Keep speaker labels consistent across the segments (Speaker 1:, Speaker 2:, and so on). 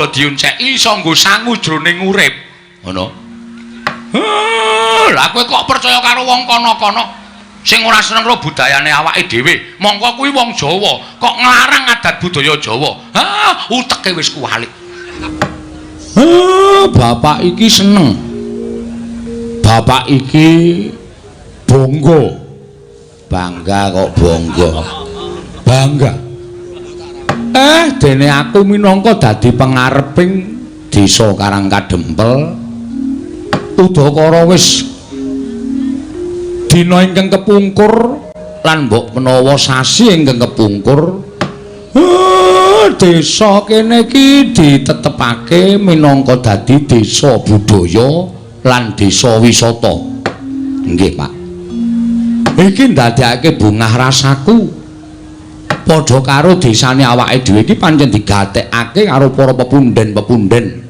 Speaker 1: padha dionceki iso nggo sangu jroning urip. Ngono. Lah kowe kok percaya karo wong kono-kono sing ora seneng karo budayane awake dhewe. Mongko kuwi wong Jawa kok nglarang adat budaya Jawa. Uteke wis kuwalik. Bapak iki seneng. Bapak iki bangga. Bangga kok bangga. Bangga. Dene aku minangka dadi pengareping desa Karangkadempel. Udakara wis dina ingkang kepungkur lan mbok menawa sasi ingkang kepungkur. Desa kene iki ditetepake minangka dadi desa budaya lan desa wisata. Nggih, Pak. Iki ndadekake bungah rasaku padha karo desane awake dhewe iki pancen digatekake karo para pepunden-pepunden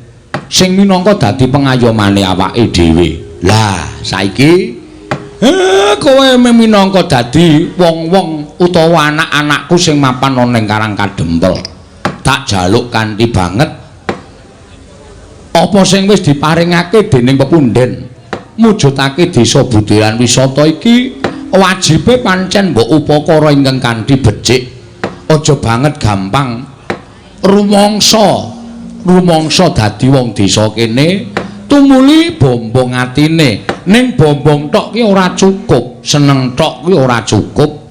Speaker 1: sing minangka dadi pengayomane awake dhewe. Lah, saiki kowe minangka dadi wong-wong utawa anak-anakku sing mapan ana ning Karangkadempel. Tak jaluk kanthi banget apa sing wis diparingake dening pepunden mujudake desa budaya wisata iki. Wajibe pancen mbok upakara ingkang kanthi becik. Aja banget gampang rumangsa dadi wong desa kene tumuli bombong atine. Ning bombong tok ki ora cukup, seneng tok ki ora cukup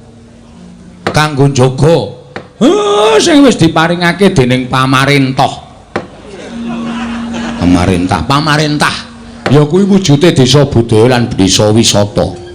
Speaker 1: kanggo njaga sing wis diparingake dening pamarentah. Pamarentah ya kuwi wujude desa budaya lan desa wisata.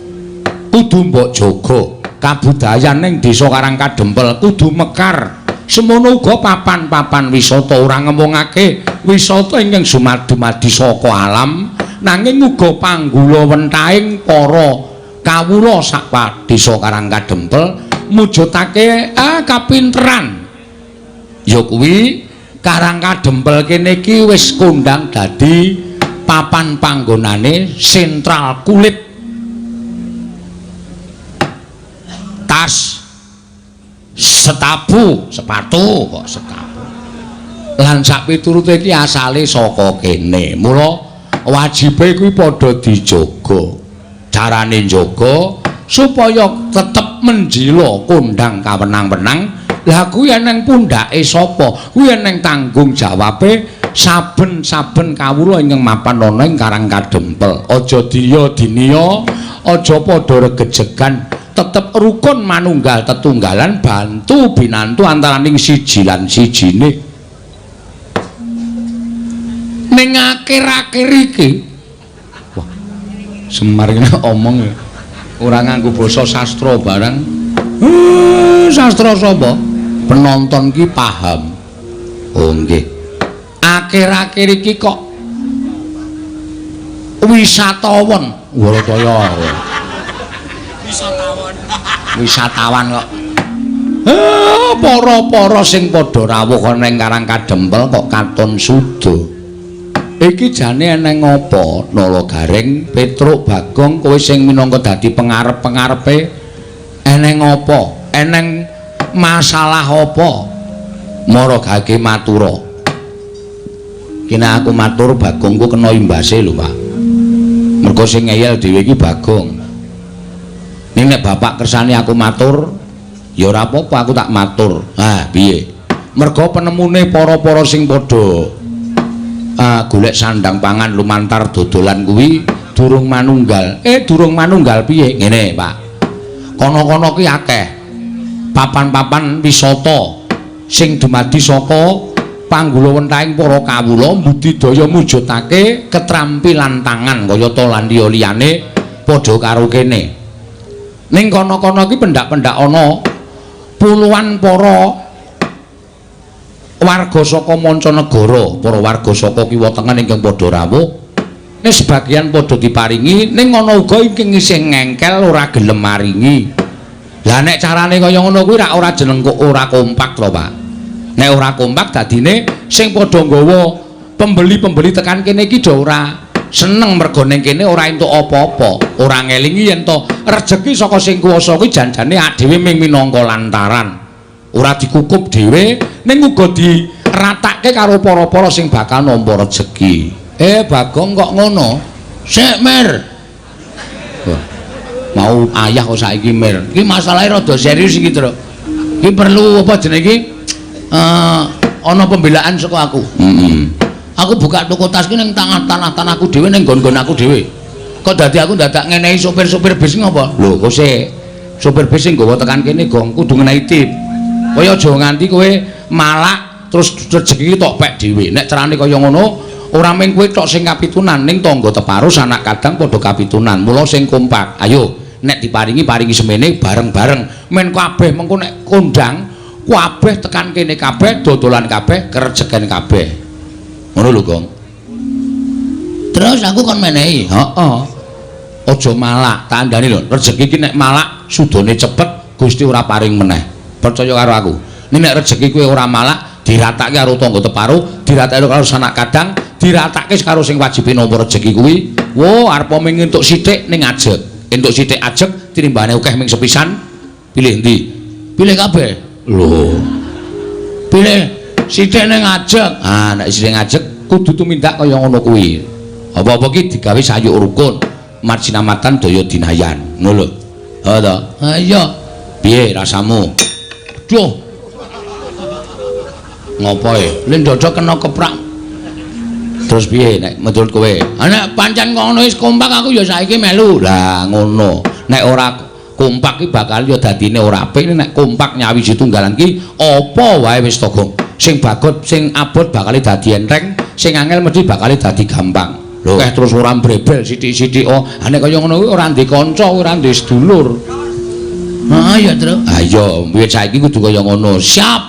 Speaker 1: Kudu mbok jaga kabudayan ning desa Karangkadempel kudu mekar. Semono uga papan-papan wisata ora ngomongake wisata ingkang dumadi saka alam nanging uga panggula wentahing para kawula sak desa Karangkadempel mujudake kapinteran. Ya kuwi Karangkadempel kene iki wis kondang dadi papan panggonane sentral kulit. Tas, sepatu kok setapu. Lan sak piturute iki asale saka kene. Mula wajibe kuwi padha dijaga. Carane njaga supaya tetep menjila kondang kawenang-wenang. Lah kuwi eneng pundhake sapa? Kuwi eneng tanggung jawabe saben-saben kawula ingkang mapan ana ing Karangkadempel. Aja diya-dinya, aja padha regejegan. Tetep rukun manunggal tetunggalan bantu binantu antaraning siji lan sijine. Ning akhir-akhir iki wah Semar iki omong ora nganggo basa sastra barang. Sastra sapa? Penonton ki paham. Oh nggih. Akhir-akhir iki kok wisatawan Warataya. Wisatawan kok para-para sing padha rawuh ning Karangkadempel kok katon suda. Iki jane eneng apa? Nala Garing, Petruk, Bagong, kowe sing minangka dadi pengarep-pengarepe eneng apa? Eneng masalah apa? Mara gage matura. Kene aku matur Bagongku kena imbase lho, Pak. Mergo sing ngeyel dhewe iki Bagong. Ning nek bapak kersane aku matur, ya ora apa-apa aku tak matur. Piye? Mergo penemune para-para sing padha golek sandang pangan lumantar dodolan kuwi durung manunggal. Durung manunggal piye? Ngene, Pak. Kono-kono ki akeh papan-papan wisata sing dumadi saka panggula wentahing para kawula budidaya mujudake ketrampilan tangan kayata lan liya-liyane padha karo kene. Ning kono-kono iki pendak-pendak ana puluhan para warga saka mancanegara, para warga saka kiwa tengen ingkang padha rawuh. Ning sebagian padha diparingi, ning ana uga ingkang isih ngengkel ora gelem maringi. Lah nek carane kaya ngono kuwi ora jeneng kok ora kompak to, Pak. Nek ora kompak dadine sing padha nggawa pembeli-pembeli tekan kene iki do ora seneng mergo ning kene ora entuk apa-apa, ora ngelingi yen to rejeki saka sing kuwasa kuwi janjane dhewe ming minangka lantaran. Ora dikukup dhewe ning uga ratake karo para-para sing bakal nampa rejeki. Bagong kok ngono? Sik Mir. Mau ayah kok saiki Mir. Iki masalahe rada serius iki, Tru. Iki perlu apa jenenge iki? Ana pembelaan saka aku. Aku buka toko tas ki ning tanah-tanahku dhewe ning nggon-nggon aku dhewe. Kok dadi aku dadak ngenehi sopir-sopir bis ngopo? Lho, kok sik sopir bis sing nggawa tekan kene Gong kudu ngenehi tip. Kaya aja nganti kowe malak terus rejeki tok pek dhewe. Nek carane kaya ngono, ora mung kowe tok sing kapitunan ning tangga teparu sanak kadang padha kapitunan. Mula sing kompak. Ayo, nek diparingi semene bareng-bareng. Men kabeh mengko nek kondang kabeh tekan kene kabeh dodolan kabeh kerejeken kabeh. Ngono lho, Gong. Terus aku kon menehi. Heeh. Aja malak, tandane lho, rejeki iki nek malak sudane cepet Gusti ora paring meneh. Percaya karo aku. Nek rejeki kowe ora malak, diratake karo tangga teparu, diratake karo sanak kadang, diratake karo sing wajib nampa rejeki kuwi. Wo, arep ming entuk sithik ning ajeg. Entuk sithik ajeg tinimbane akeh ming sepisan. Pilih ndi? Pilih kabeh. Lho. Pilih sithik ning ajeg. Ah, nek sithik ajeg kudu tumindak kaya ngono kuwi. Apa-apa ki digawe sayuk rukun. Marsinamatan daya dinayan. Ngono lho. Ha ta? Ha iya. Piye rasamu? Duh. Ngopo e? Lek ndodok kena keprak. Terus piye nek menurut kowe? Nek pancen ngono wis kompak aku ya saiki melu. Lah ngono. Nek ora kompak ki bakal ya dadine ora apik. Nek kompak nyawiji tunggalan ki apa wae wis to, Gong. Sing bagot sing abot bakal dadi enteng, sing angel mesti bakal dadi gampang. Lho, terus ora mbrebel sithik-sithik. Oh, nek kaya ngono kuwi ora ndek kanca, ora ndek sedulur. Ha ya, Tru. Ha iya, wiwit saiki kudu kaya ngono. Siap.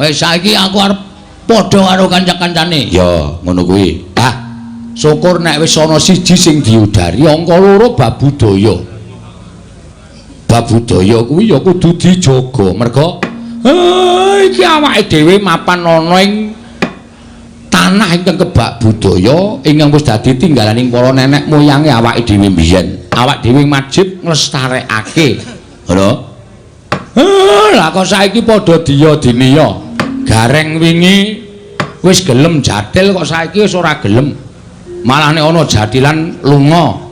Speaker 1: Wis saiki aku arep padha karo kanca-kancane. Ya, ngono kuwi. Ah, syukur nek wis ana siji sing diudari, angka loro bab budaya. Bab budaya kuwi ya kudu dijaga. Merga iki awake dhewe mapan ana ing tanah ingkang kebak budaya ingkang wis dadi tinggalaning para nenek moyange awake dhewe mbiyen. Awak dhewe wajib nglestarekake. Ngono. Lah kok saiki padha diya-diniya. Gareng wingi wis gelem jadil kok saiki wis ora gelem. Malah nek ana jadilan lunga.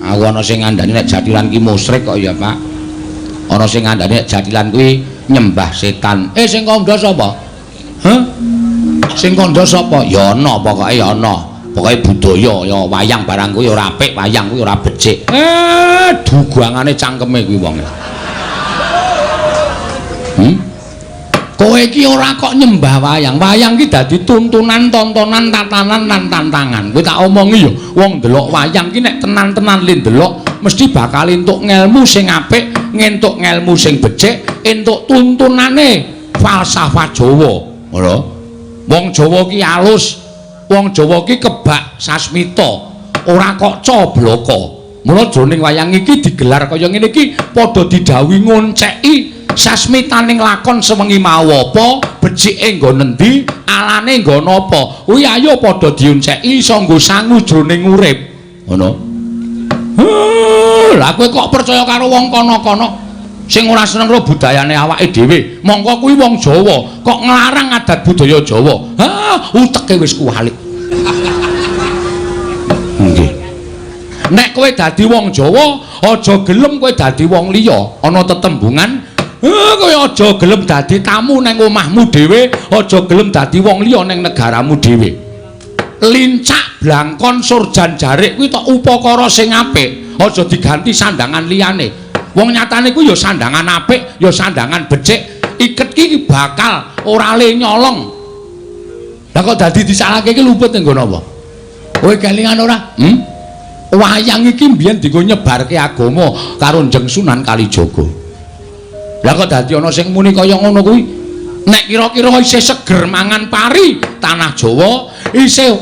Speaker 1: Aku ana sing ngandani nek jadilan ki musyrik kok ya, Pak. Ana sing ngandani nek jadilan kuwi nyembah setan. Sing kandha sapa? Hah? Sing kandha sapa? Ya ana, pokoke ya ana. Pokoke budaya ya wayang barang kuwi ora apik, wayang kuwi ora becik. Dugangane cangkeme kuwi wong. Kowe iki ora kok nyembah wayang. Wayang ki dadi tuntunan, tontonan, tatanan lan tantangan. Kowe tak omongi ya, wong ndelok wayang ki nek tenan-tenan le ndelok mesti bakal entuk ngelmu sing apik, ngentuk ngelmu sing becik, entuk tuntunane falsafah Jawa. Ngono. Wong Jawa ki alus, wong Jawa ki kebak sasmita, ora kok cobloko. Mula jroning wayang iki digelar kaya ngene iki padha didhawuhi ngonceki sasmitaning lakon sewengi mau apa, becike nggo nendi, alane nggo napa. Kuwi ayo padha dionceki iso nggo sangu jroning urip. Ngono. Lah kowe kok percaya karo wong kono-kono sing ora seneng karo budayane awake dhewe. Mongko kuwi wong Jawa, kok nglarang adat budaya Jawa. Uteke wis kuwalik. Nggih. Nek kowe dadi wong Jawa, aja gelem kowe dadi wong liya. Ana tetembungan, kowe aja gelem dadi tamu nang omahmu dhewe, aja gelem dadi wong liya nang negaramu dhewe. Lincak blangkon surjan jarik kuwi tok upakara sing apik, aja diganti sandangan liyane. Wong nyatane kuwi ya sandangan apik, ya sandangan becik, iket ki bakal ora le nyolong. Lah kok dadi disalahke iki luput nggo napa? Kowe kelingan ora? Wayang iki mbiyen dienggo nyebarke agama karo Njeng Sunan Kalijaga. Lah kok dadi ana sing muni kaya ngono kuwi? Nek kira-kira isih seger mangan pari tanah Jawa, isih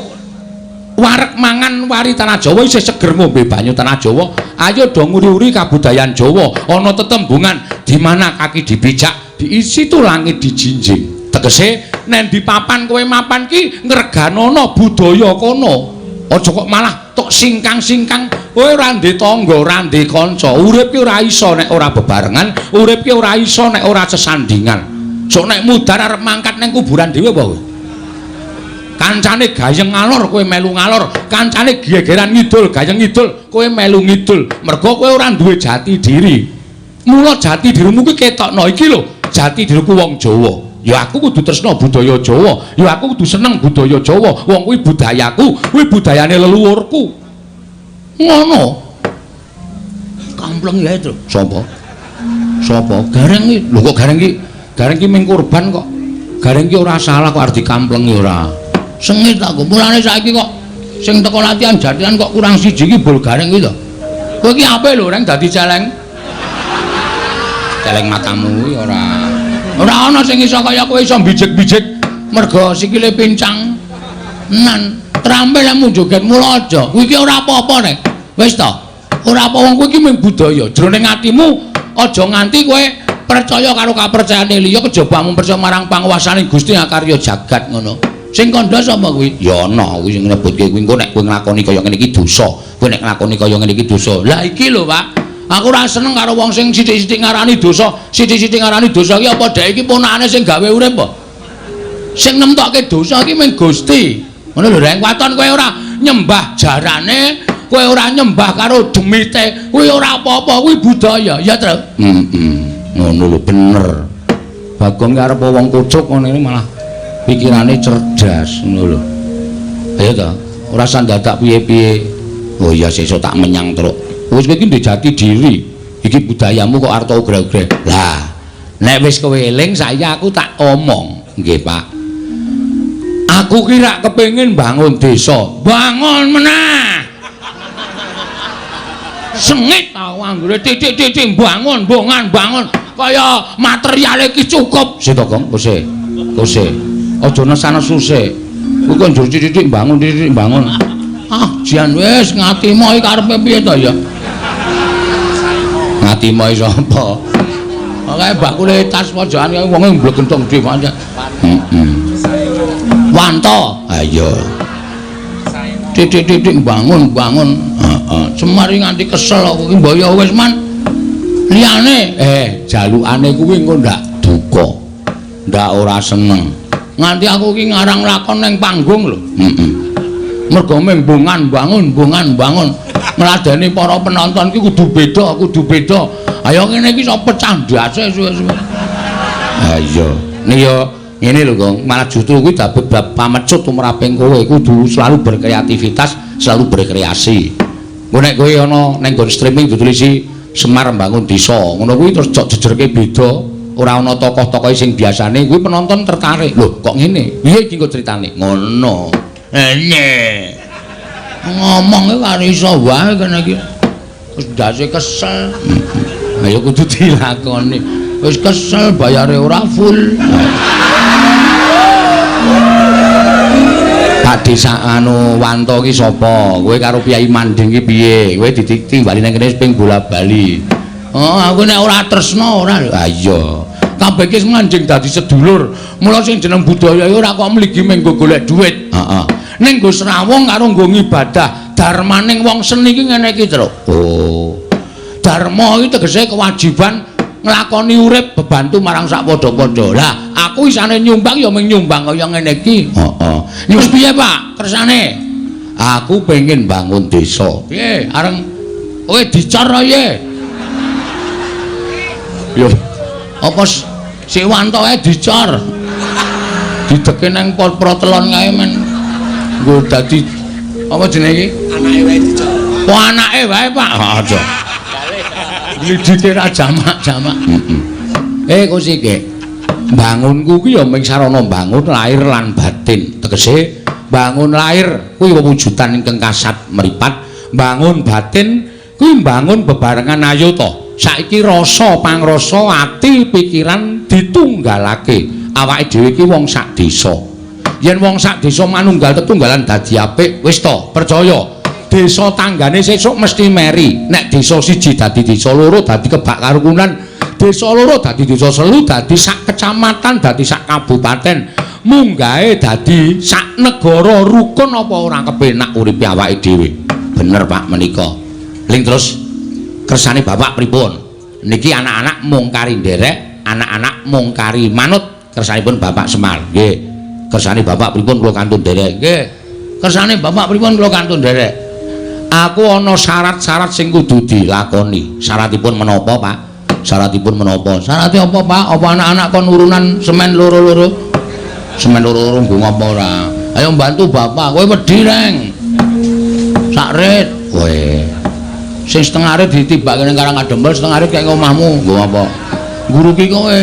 Speaker 1: wareg mangan wari tanah Jawa, isih seger ngombe banyu tanah Jawa, ayo do nguri-uri kabudayan Jawa. Ana tetembungan di mana kaki dipijak, diisi tu langit dijinjing. Tegese nek di papan kowe mapan ki ngreganono budaya kono. Aja kok malah tok singkang-singkang kowe ora ndek tangga, ora ndek kanca. Urip ki ora iso nek ora bebarengan, urip ki ora iso nek ora sesandingan. Sok nek mudhar arep mangkat ning kuburan dhewe apa kowe? Kancane gayeng ngalor kowe melu ngalor, kancane gegeran ngidul gayeng ngidul kowe melu ngidul. Mergo kowe ora duwe jati diri. Mula jati dirimu kuwi ketokno iki lho, jati diriku wong Jawa. Ya aku kudu tresna budaya Jawa, ya aku kudu seneng budaya Jawa. Wong kuwi budayaku, kuwi budayane leluhurku. Ngono. Kampleng ya itu. Sapa? Sapa? Gareng iki. Lho kok gareng iki? Gareng iki ming kurban kok. Gareng iki ora salah kok arep dikamplengi ora. Sengit aku. Mulane saiki kok sing teko latihan jatian kok kurang siji iki bol gareng iki to. Kowe iki ape lho reng dadi celeng? Celeng matamu kuwi ora. Ora ana sing iso kaya kowe iso bijik-bijik mergo sikile pincang. Nan, trampil lemu joget mula aja. Kuwi iki ora apa-apa nek. Wis to. Ora apa wong kowe iki mung budaya. Jroning atimu aja nganti kowe percaya karo kapercayane liya kejaba mung percaya marang panguwasaning Gusti Akarya jagat ngono. Sing kandha sapa kuwi? Ya ana kuwi sing nyebutke kuwi engko nek kowe nglakoni kaya ngene iki dosa. Kowe nek nglakoni kaya ngene iki dosa. Lah iki lho, Pak. Aku ora seneng karo wong sing sithik-sithik ngarani dosa. Sithik-sithik ngarani dosa iki apa dhek iki ponakane sing gawe urip apa? Sing nemtokke dosa iki mung Gusti. Ngono lho, Reng. Waton kowe ora nyembah jarane, kowe ora nyembah karo demite, kuwi ora apa-apa, kuwi budaya. Ya, Tru? Ngono lho, bener. Bagong arep wong kucuk ngene malah pikirane cerdas ngono lho. Ayo to, ora usah dadak piye-piye. Oh iya sesuk tak menyang truk. Wis kowe iki ndek jati diri. Iki budayamu kok arep ugrek-ugrek. Lah, nek wis kowe eling saiki aku tak omong. Nggih, Pak. Aku ki rak kepengin bangun desa. Bangun meneh. Sengit tau anggere titik-titik bangun, bongan bangun. Kaya materiale iki cukup. Sik to, Gong, kose. Kose. Aja nesanes susik. Kuwi kok njur titik bangun, titik bangun. Ah, jian wis ngatimu iki karepe piye to ya? Ngatimu iki sapa? Pokoke bakule tas pojokan kaya wong mblek kenthong dhewe pancen. Wanto. Ayo. Titik-titik bangun, bangun. Heeh. Semari nganti kesel aku iki mbaya wis man. Liyane jalukane kuwi engko ndak duka. Ndak ora seneng. Nganti aku iki ngarang lakon ning panggung lho. Mergo mung bungan bangun. Ngladeni para penonton iki kudu beda. Ayo ngene iki iso pecah ndase suwe-suwe. Ayo. Nek yo ngene lho, Gong, malah justru kuwi dadi bab pamecut tumraping kowe kudu selalu berkreativitas, selalu berkreasi. Engko nek kowe ana ning nggon streaming ditulisi Semar Bangun Desa, ngono kuwi terus jok jejerke beda, ora ana tokoh-tokoh sing biasane kuwi penonton tertarik. Lho, kok ngene? Piye iki kok critane? Ngono. Ene. Ngomong karo iso wae kene iki. Wis ndase kesel. Ayo kudu dilakoni. Wis kesel bayare ora full. Pak Desa anu Wanto ki sapa? Kowe karo Kyai Manding ki piye? Kowe ditimbali nang kene ping bola-bali. Oh, aku nek ora tresna ora lho. Ha iya. Kabeh ki manjing dadi sedulur. Mula sing jeneng budaya ora kok mligi menggo golek dhuwit. Heeh. Ning nggo srawung karo nggo ngibadah. Darmaning wong seni ki ngene iki, Tru. Oh. Dharma iki tegese kewajiban nglakoni urip bebantu marang sak padha-padha. Lah, aku isane nyumbang ya mung nyumbang kaya ngene iki. Heeh. Wis piye, Pak? Kersane? Aku pengen bangun desa. Piye? Areng kowe dicor ya? Yo. Apa si Wanto ae dicor? Dideke nang protelon kae men. Nggo dadi apa jenenge iki? Anake wae dicor. Oh, anake wae, Pak. Aja. Lidike ra jamak-jamak. Kusike. Bangunku kuwi ya ming sarana bangun lahir lan batin. Tegese bangun lahir kuwi wujudan ingkang kasat mripat, bangun batin kuwi bangun bebarengan ayo to. Saiki rasa pangrasa ati pikiran ditunggalake. Awake dhewe iki wong sak desa. Yen wong sak desa manunggal tetunggalan dadi apik, wis to, percaya. Desa tanggane sesuk mesti meri. Nek desa siji dadi desa loro dadi kebak karukunan, desa loro dadi desa selu dadi sak kecamatan, dadi sak kabupaten, munggahe dadi sak negara rukun apa ora kepenak uripe awake dhewe. Bener Pak menika. Ling terus kersane Bapak pripun? Niki anak-anak mung kari nderek, anak-anak mung kari manut. kersanipun Bapak Semar. Nggih. Kersane Bapak pripun kula kantun derek. Nggih. Kersane Bapak pripun kula kantun derek. Aku ana syarat-syarat sing kudu dilakoni. Syaratipun menapa, Pak? Syaratipun menapa? Syarate apa, Pak? Apa anak-anak kon urunan semen loro-loro? Semen loro-loro nggo ngapa ora? Ayo bantu Bapak, kowe wedi reng. Sak rit. Kowe. Sing setengah rit ditibake ning Karang Kadempel, setengah rit kaya omahmu. Nggo apa? Guru ki kowe.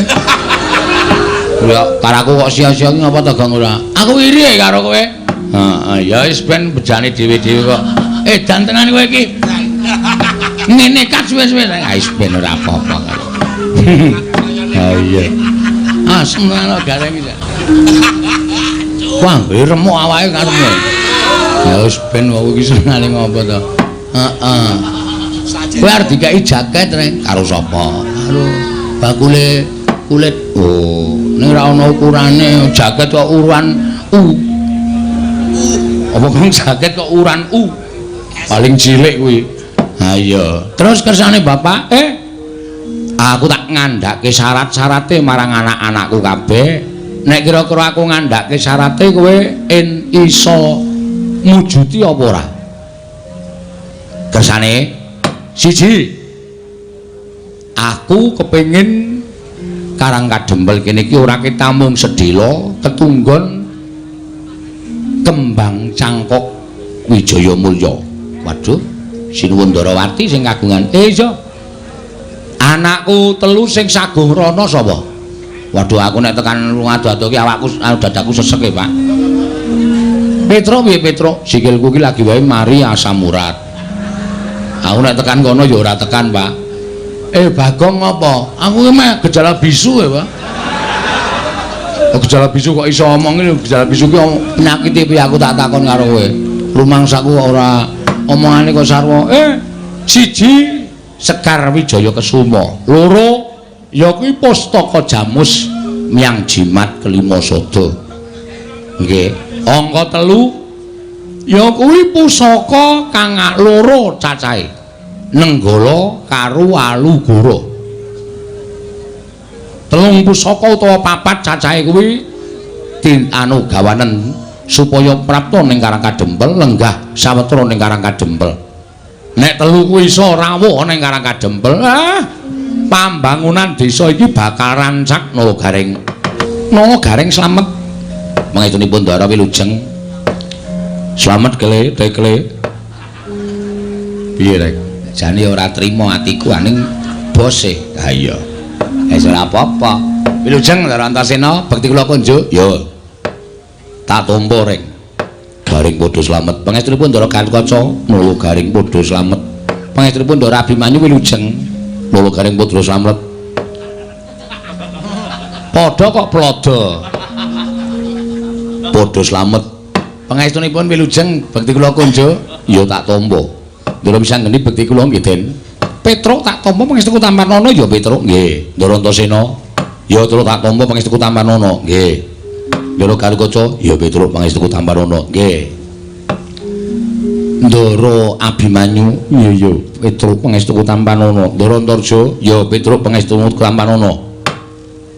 Speaker 1: Ya, karaku kok sia-sia ki ngapa tegang ora? Aku iri karo kowe. Heeh, ya wis ben bejane dhewe-dhewe kok. Jantenan kowe iki. Ngene kat suwe-suwe. Wis ben ora apa-apa. Ha iya. Semono gareng iki. Wah, remuk awake karepmu. Ya wis ben wong iki senengane ngopo to. Heeh. Kowe arep dikai jaket rek karo sapa? Karo bakule kulit. Oh, ning ora ana ukurane jaket kok ukuran U. Apa kang jaket kok ukuran U? Paling cilik kuwi. Ha iya. Terus kersane Bapak, aku tak ngandhake syarat-syarate marang anak-anakku kabeh. Nek kira-kira aku ngandhake syarate kowe iso mujuti apa ora? Kersane siji. Aku kepengin Karang Kadempel kene iki ora ketamung sedhela ketunggon kembang cangkok Wijaya Mulya. Waduh, Sinuwun Ndarawati sing kagungan. Iya. Anakku telu sing saguh rana sapa? Waduh, aku nek tekan lunga-dado ki awakku dadaku sesek e, Pak. Petro piye Petro? Sikilku ki lagi wae mari asam urat. Aku nek tekan kono ya ora tekan, Pak. Bagong apa? Aku ki meh gejala bisu ya, Pak. Gejala bisu kok iso omong iki, gejala bisu ki penyakit piye aku tak takon karo kowe. Rumangsaku ora omongane kok sarwa. Siji Sekar Wijaya Kesuma, loro ya kuwi Pustaka Jamus Myang Jimat Kelima Sada. Nggih, angka 3 ya kuwi pusaka kang loro cacahe. Nenggala karo Alugara. 3 pusaka utawa 4 cacahe kuwi gawanen supaya prapta ning Karang Kadempel, lenggah sawetara ning Karang Kadempel. Nek 3 kuwi iso rawuh ning Karang Kadempel, pambangunan desa iki bakal rancak Nalagareng. Nalagareng slamet. Mangidunipun Ndara Wilujeng. Slamet kele, tekle. Piye rek? Jane ora trima atiku aning bose. Ha iya. Wis ora apa-apa. Wilujeng Ndara Antasena, bekti kula kunjuk. Yo. Tak tampa ring. Garing padha slamet. Pangestunipun Ndara Karkaca, Nalagaring padha slamet. Pangestunipun Ndara Abimanyu Wilujeng, Nalagaring padha slamet. Padha kok plada. Padha slamet. Pangestunipun Wilujeng, bekti kula kunjuk, ya tak tampa. Ndara Wisanggeni bekti kula nggih Den. Petruk tak tampa pangestuku Tampanana ya Petruk nggih. Ndara Antasena, ya terus tak tampa pangestuku Tampanana nggih. Ndara Karkaca ya Petruk pangestuku Tampanana nggih. Ndara Abimanyu iya Petruk pangestuku Tampanana. Ndara Antarja ya Petruk pangestuku Tampanana.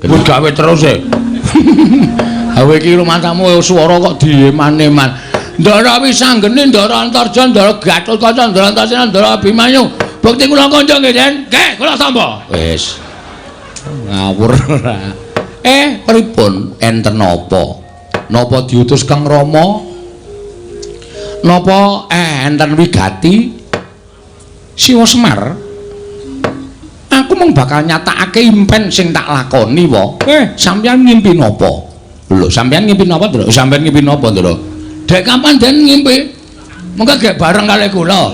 Speaker 1: Wis gawe terus e. Hawe iki rumasamu swara kok dieman-eman. Ndara Wisanggeni, Ndara Antarja, Ndara Gatotkaca, Ndara Antasena, Ndara Abimanyu. Bukti kula kanca nggih Den. Nggih, kula tampa. Wis. Ngawur ora. Pripun enten napa? Napa diutus Kang Rama? Napa enten wigati Siwa Semar? Aku mung bakal nyatakake impen sing tak lakoni wae. Sampeyan ngimpi napa? Lho, sampeyan ngimpi napa, Ndra? Sampeyan ngimpi napa, Ndra? Dek kapan Den ngimpi? Mengko gek bareng kali kula.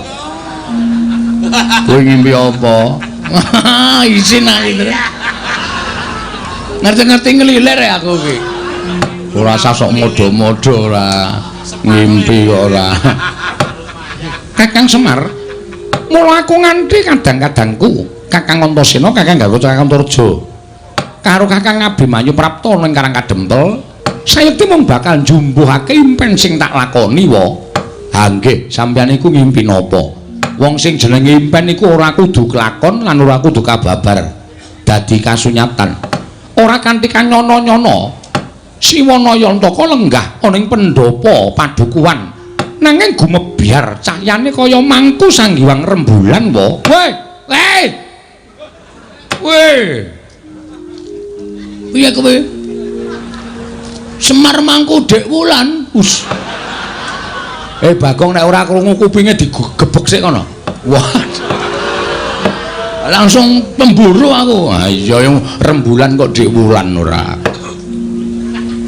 Speaker 1: Kowe ngimpi apa? Isin ae, Ndra. Ngerti-ngerti ngelilir ya aku iki. Ora usah sok modho-modho ora ngimpi ora. Kakang Semar, mula aku nganti kadang-kadangku Kakang Antasena, Kakang Gatotkaca, Kakang Antarja karo Kakang Abimanyu prapta ning Karang Kadempel, sayekti mung bakal njumbuhake impen sing tak lakoni wae. Ha nggih, sampeyan iku ngimpi napa? Wong sing jenenge impen iku ora kudu kelakon lan ora kudu kababar. Dadi kasunyatan. ora kanthi kanyono-nyono Siwanayantaka lenggah ana ing pendhapa padukuhan nanging gumebyar cahyane kaya mangku sanggiwang rembulan wa. Weh. Piye kowe? Semar mangku Dek Wulan. Us. Bagong nek ora krungu kupinge digebek sik kono. Wah. Langsung pemburu aku. Ah iya yang rembulan kok Dek Wulan ora.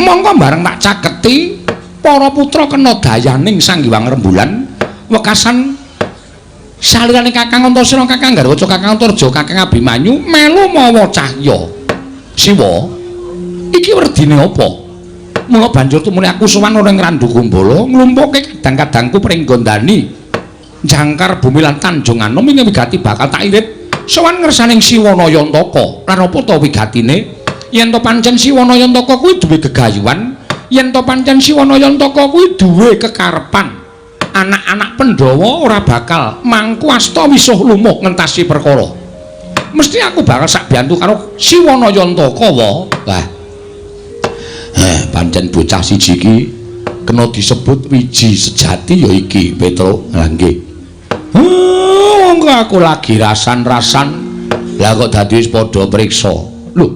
Speaker 1: Monggo bareng tak caketi para putra kena dayaning sanggiwang rembulan wekasan salirane Kakang Antasena, Kakang Garwaca, Kakang Antarja, Kakang Abimanyu melu mawa cahya. Siwa, iki werdine apa? Mula banjur tumuli aku sowan ora ing Randu Kumbala, nglumpuhke kadang-kadangku pring Gondani. Jangkar bumi lan Tanjung Anom ing wigati bakal tak irit sowan ngersaning Siwanayantaka. Lan apa ta wigatine? Yen to pancen Siwanayantaka kuwi duwe gegayuhan, yen to pancen Siwanayantaka kuwi duwe kekarepan, anak-anak Pandhawa ora bakal mangku asta wisuh lumuh ngentasi perkara. Mesti aku bakal sak biantu karo Siwanayantaka wa. Lah. Pancen bocah siji iki kena disebut wiji sejati ya iki, Petro. Lah nggih. Monggo aku lagi rasan-rasan. Lah kok dadi wis padha priksa. Lho.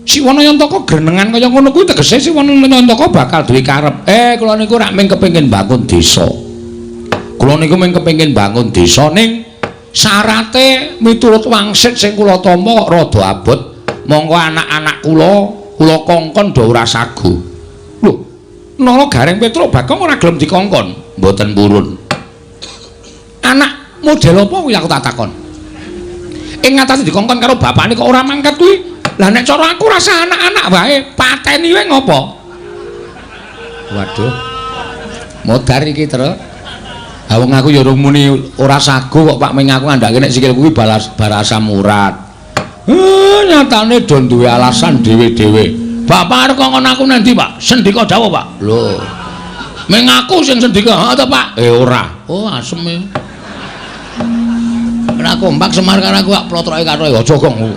Speaker 1: Siwanayantaka grenengan kaya ngono kuwi tegese Siwanayantaka bakal duwe karep. Kula niku rak mung kepengin bangun desa. Kula niku mung kepengin bangun desa ning syarate miturut wangsit sing kula tampa rada abot. Monggo anak-anak kula kongkon do ora sagu. Lho, Nara Gareng Petruk Bagong ora gelem dikongkon, mboten purun. Anak model apa kuwi aku tak takon. Ing ngatasi dikongkon karo bapakne kok ora mangkat kuwi. Lah nek cara aku rasa anak-anak wae, pateni wae ngopo? Waduh. Modar iki, Tru. Ha wong aku ya urung muni ora sagu kok Pak Ming aku ngandhake nek sikil kuwi barasa murat. Nyatane do duwe alasan dhewe-dhewe. Bapak arep kongkon aku nanti, Pak. Sendika dawuh, Pak. Lho. Ming aku sing sendika, ha to, Pak? Ora. Oh, asem e. Nek kompak Semar karo aku plotroke katoke aja gong.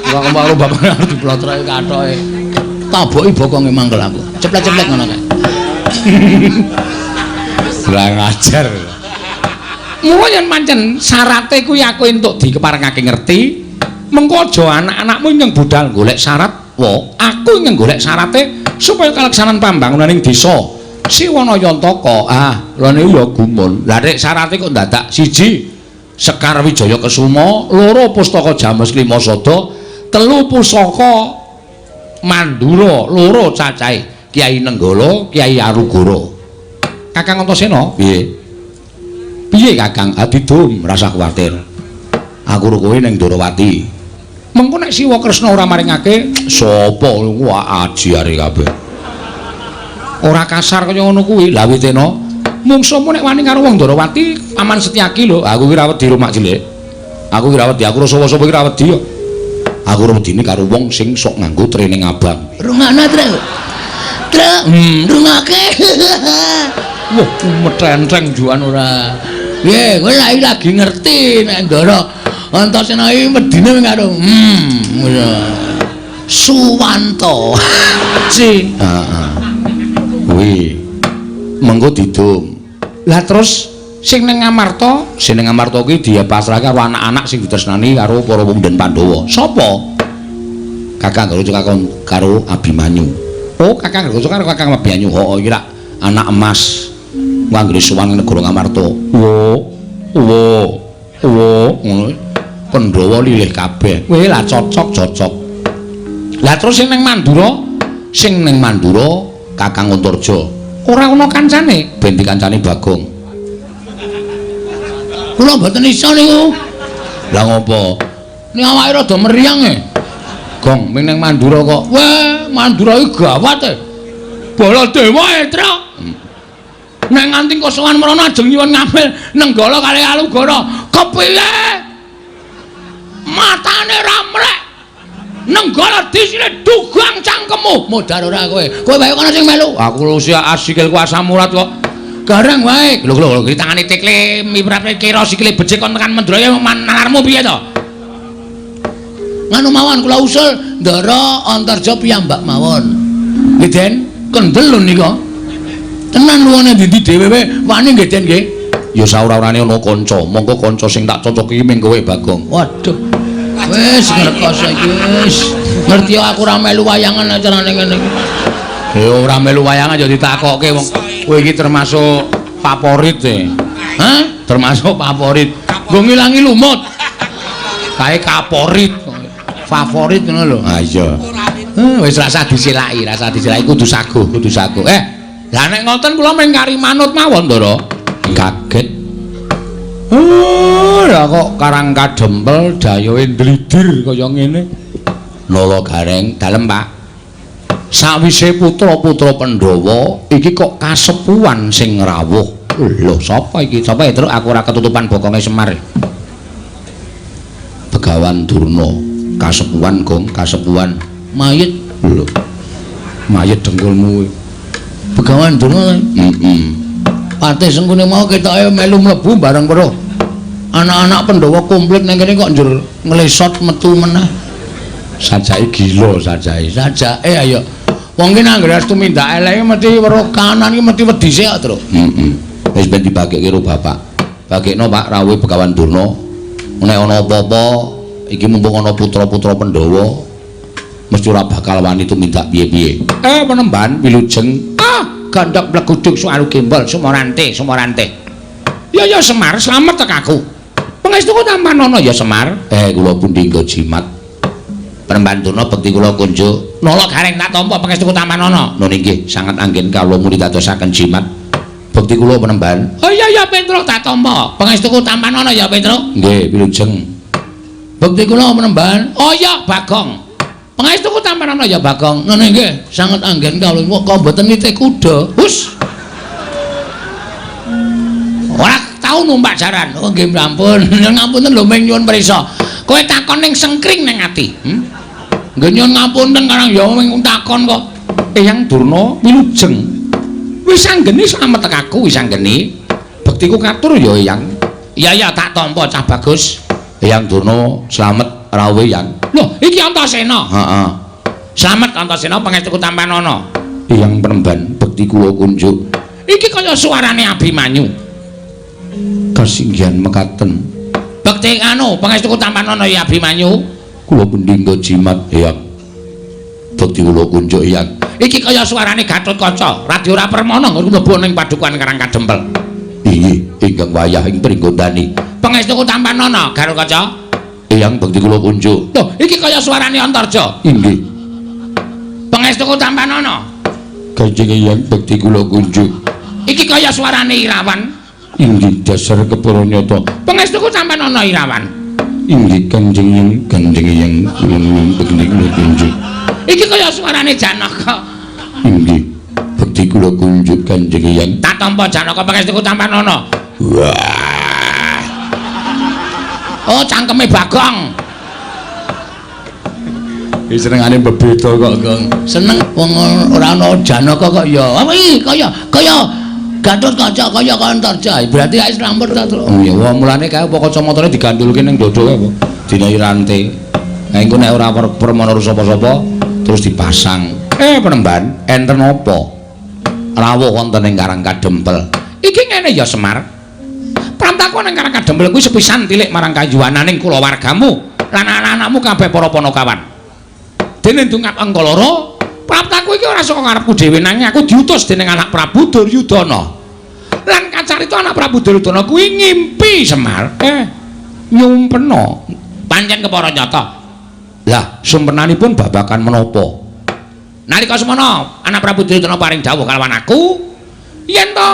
Speaker 1: Ora karo bapak harus diplotroke kathoke. Taboki bokonge mangkel aku. Ceplek-ceplek ngono kae. Lah ngajar. Mula yen pancen syarate kuwi aku entuk dikeparengake ngerti, mengko aja anak-anakmu nyeng budal golek syarat. Wo, aku nyeng golek syarate supaya kaleksanan pambangunaning desa Siwanayantaka. Lha niku ya gumun. Lah nek syarate kok dadak siji Sekar Wijaya Kesuma, loro Pustaka James Klimasada, telu pusaka Mandura, loro cacahe Kyai Nenggala, Kyai Arugara. Kakang Antasena, piye? Piye Kakang? Adidum, rasa kuwatir. Aku ro kowe ning Ndarawati. Mengko nek Siwa Kresna ora maringake, sapa wah aji are kabeh. Ora kasar kaya ngono kuwi, lha Witena. Mungsumu nek wani karo wong Ndarawati, Paman Setyaki lho. Aku ki rawet di rumah cilik. Aku ki rawet di, aku ora sapa-sapa ki rawet di yo. Aku wedine karo wong sing sok nganggo training abang. Rungana, Tru. Tru, rungake. Wah, metenteng juan ora. Ye, kowe lagi ngerti nek Ndara Antasena iki medine karo Suwanto. Si. Heeh. Kuwi mengko didum. Lah terus sing ning Ngamarta kuwi dia pasrahke karo anak-anak sing ditresnani karo para pemuda Pandhawa. Sapa? Kakang Garwaca karo Abimanyu. Oh, Kakang Garwaca karo Kakang Abimanyu. Oh, iki rak anak emas. Wanggre sowan negara Ngamarta. Ngono. Pandhawa lilih kabeh. Kowe lah cocok. Lah terus sing ning Mandura Kakang Antarja. Ora ana kancane, ben dikancani Bagong. Kula mboten iso niku. Lah ngopo? Nek awake rada meriang e. Gong, ming ning Mandura kok. Wah, Mandura iki gawat e. Baladewa e, Tru. Nek nganti kosowan mrono ajeng nyuwun ngambil Nenggala kali Alugara. Kepiye? Matane ramrek. Nenggala disine dugang cangkemmu. Modar ora kowe. Kowe wae kono sing melu. Aku lusi asikil kuasa murat kok. Gareng wae. Lho iki tangane tikle mibrate kira sikile becik kon tekan Mandraya nalarmu piye to? Nganu mawon kula usul Ndara Antarja piyambak mawon. Nggih Den, kendel lho nika. Tenan luwane ndi dhewe wani nggih Den nggih. Ya saura-urane ana kanca, monggo kanca sing tak cocoki ming kowe Bagong. Waduh. Wis ngrekos iki wis. Ngerti aku ora melu wayangan acarane ngene iki. Ya ora melu wayangan ya ditakokke wong kowe iki termasuk favorit e. Hah? Termasuk favorit. Nggo ngilangi lumut. Kae kaporit. Favorit ngono lho. Ha iya. Wis rasa disilaki kudu saguh. Lah nek ngoten kula mung kari manut mawon, Ndara. Kaget. Ora kok Karang Kadempel dayoe ndlidir kaya ngene. Nala Gareng dalem, Pak. Sawise putra-putra Pandhawa iki kok kasepuhan sing rawuh. Lho, sapa iki? Sapa ya, Truk? Aku ora ketutupan bokonge Semar. Begawan Durna, kasepuhan, Gong, kasepuhan. Mayit. Lho. Mayit dengkulmu. Begawan Durna. Patih sengkune mau ketoke melu mlebu bareng karo anak-anak Pandhawa komplit ning kene kok njur nglesot metu meneh. Sajake gila sajake ayo. Wong ki nang ngres tumindak eleke mesti weruh kanan iki mesti wedi sik kok, Truk. Wis ben dibagekke karo Bapak. Bagekno Pak rawuhe Begawan Durna. Nek ana apa-apa iki mumpung ana putra-putra Pandhawa mesti ora bakal wani tumindak piye-piye. Penemban wilujeng gandhok bleguduk suaru gembol Sumorante. Ya Semar, slamet tek aku. Pangestuku Tampanono ya Semar. Kula pundi nggo jimat. Penemban Durna bekti kula kunjuk. Nala Gareng tak tampa pangestuku Tampanono. Nun inggih sanget anggen kawula murid dadosaken jimat. Bekti kula penemban. Oh iya Petruk tak tampa. Pangestuku Tampanono ya Petruk. Nggih, wilujeng. Bekti kula penemban. Oh iya Bagong. Pangestuku Tampanono ya Bagong. Ngene nggih, sanget anggen kawula kok mboten nitih kuda. Hus. Ora tau numpak jaran. Oh nggih ampun. Ngapunten lho ming nyuwun prisa. Kowe takon ning sengkring ning ati. Nggih nyuwun ngapunten karang ya ming takon kok. Eyang Durna wilujeng. Wis anggene slamet tek aku wis anggene. Bektiku katur ya Eyang. Iya tak tampa cah bagus. Eyang Durna slamet rawuhe Yang. Loh, iki Antasena. Heeh. Slamet Antasena pangestuku Tampanono. Eyang Penemban bekti kula kunjuk. Iki kaya suarane Abimanyu. Kasinggihan mekaten. Bekti anu pangestuku Tampanono ya Abimanyu. Kula pundi nggo jimat Eyang. Bekti kula kunjuk Eyang. Iki kaya suarane Gatotkaca, Radyora Permana mlebu ning padukuhan Karang Kadempel. Inggih, ingkang wayah ing Pringgondani. Pangestuku Tampanono, Gatotkaca. Eyang bekti kula kunjuk. Loh, iki kaya suarane Antarja. Inggih. Pangestuku Tampanono. Kanjeng Eyang bekti kula kunjuk. Iki kaya suarane Irawan. Inggih, dasar kepara nyata. Pangestuku Tampanono Irawan. Inggih, Kanjeng Eyang bekti kula kunjuk. Iki kaya suarane Janaka. Inggih, bekti kula kunjuk Kanjeng Eyang. Tak tampa Janaka pangestuku Tampanono. Wah. Oh, cangkeme Bagong. Iki senengane bebeda kok, Gong. Seneng wong ora ana Janaka kok ya. Apa iki kaya Gatotkaca kaya Antarja. Berarti ae slamet ta, Tru. Oh iya, mulane kae apa kacamatane digandulke ning dodhoke apa? Dinahi rantai. Nah, engko nek ora permana sapa-sapa terus dipasang. Penemban, enten apa? Rawuh wonten ing Karang Kadempel. Iki ngene ya Semar. Pramtaku nang Karang Kadempel kuwi sepisan tilik marang kayuwananing kulawargamu lan anak-anakmu kabeh para Panakawan. Dene ndungap angka loro, pramtaku iki ora saka ngarepku dhewe nanging aku diutus dening anak Prabu Duryudana. Lan kacarita anak Prabu Duryudana kuwi ngimpi Semar. Nyumpena. Pancen kepara nyata. Lah, sumpenanipun babakan menapa? Nalika semana anak Prabu Duryudana paring dawuh kalawan aku, yen to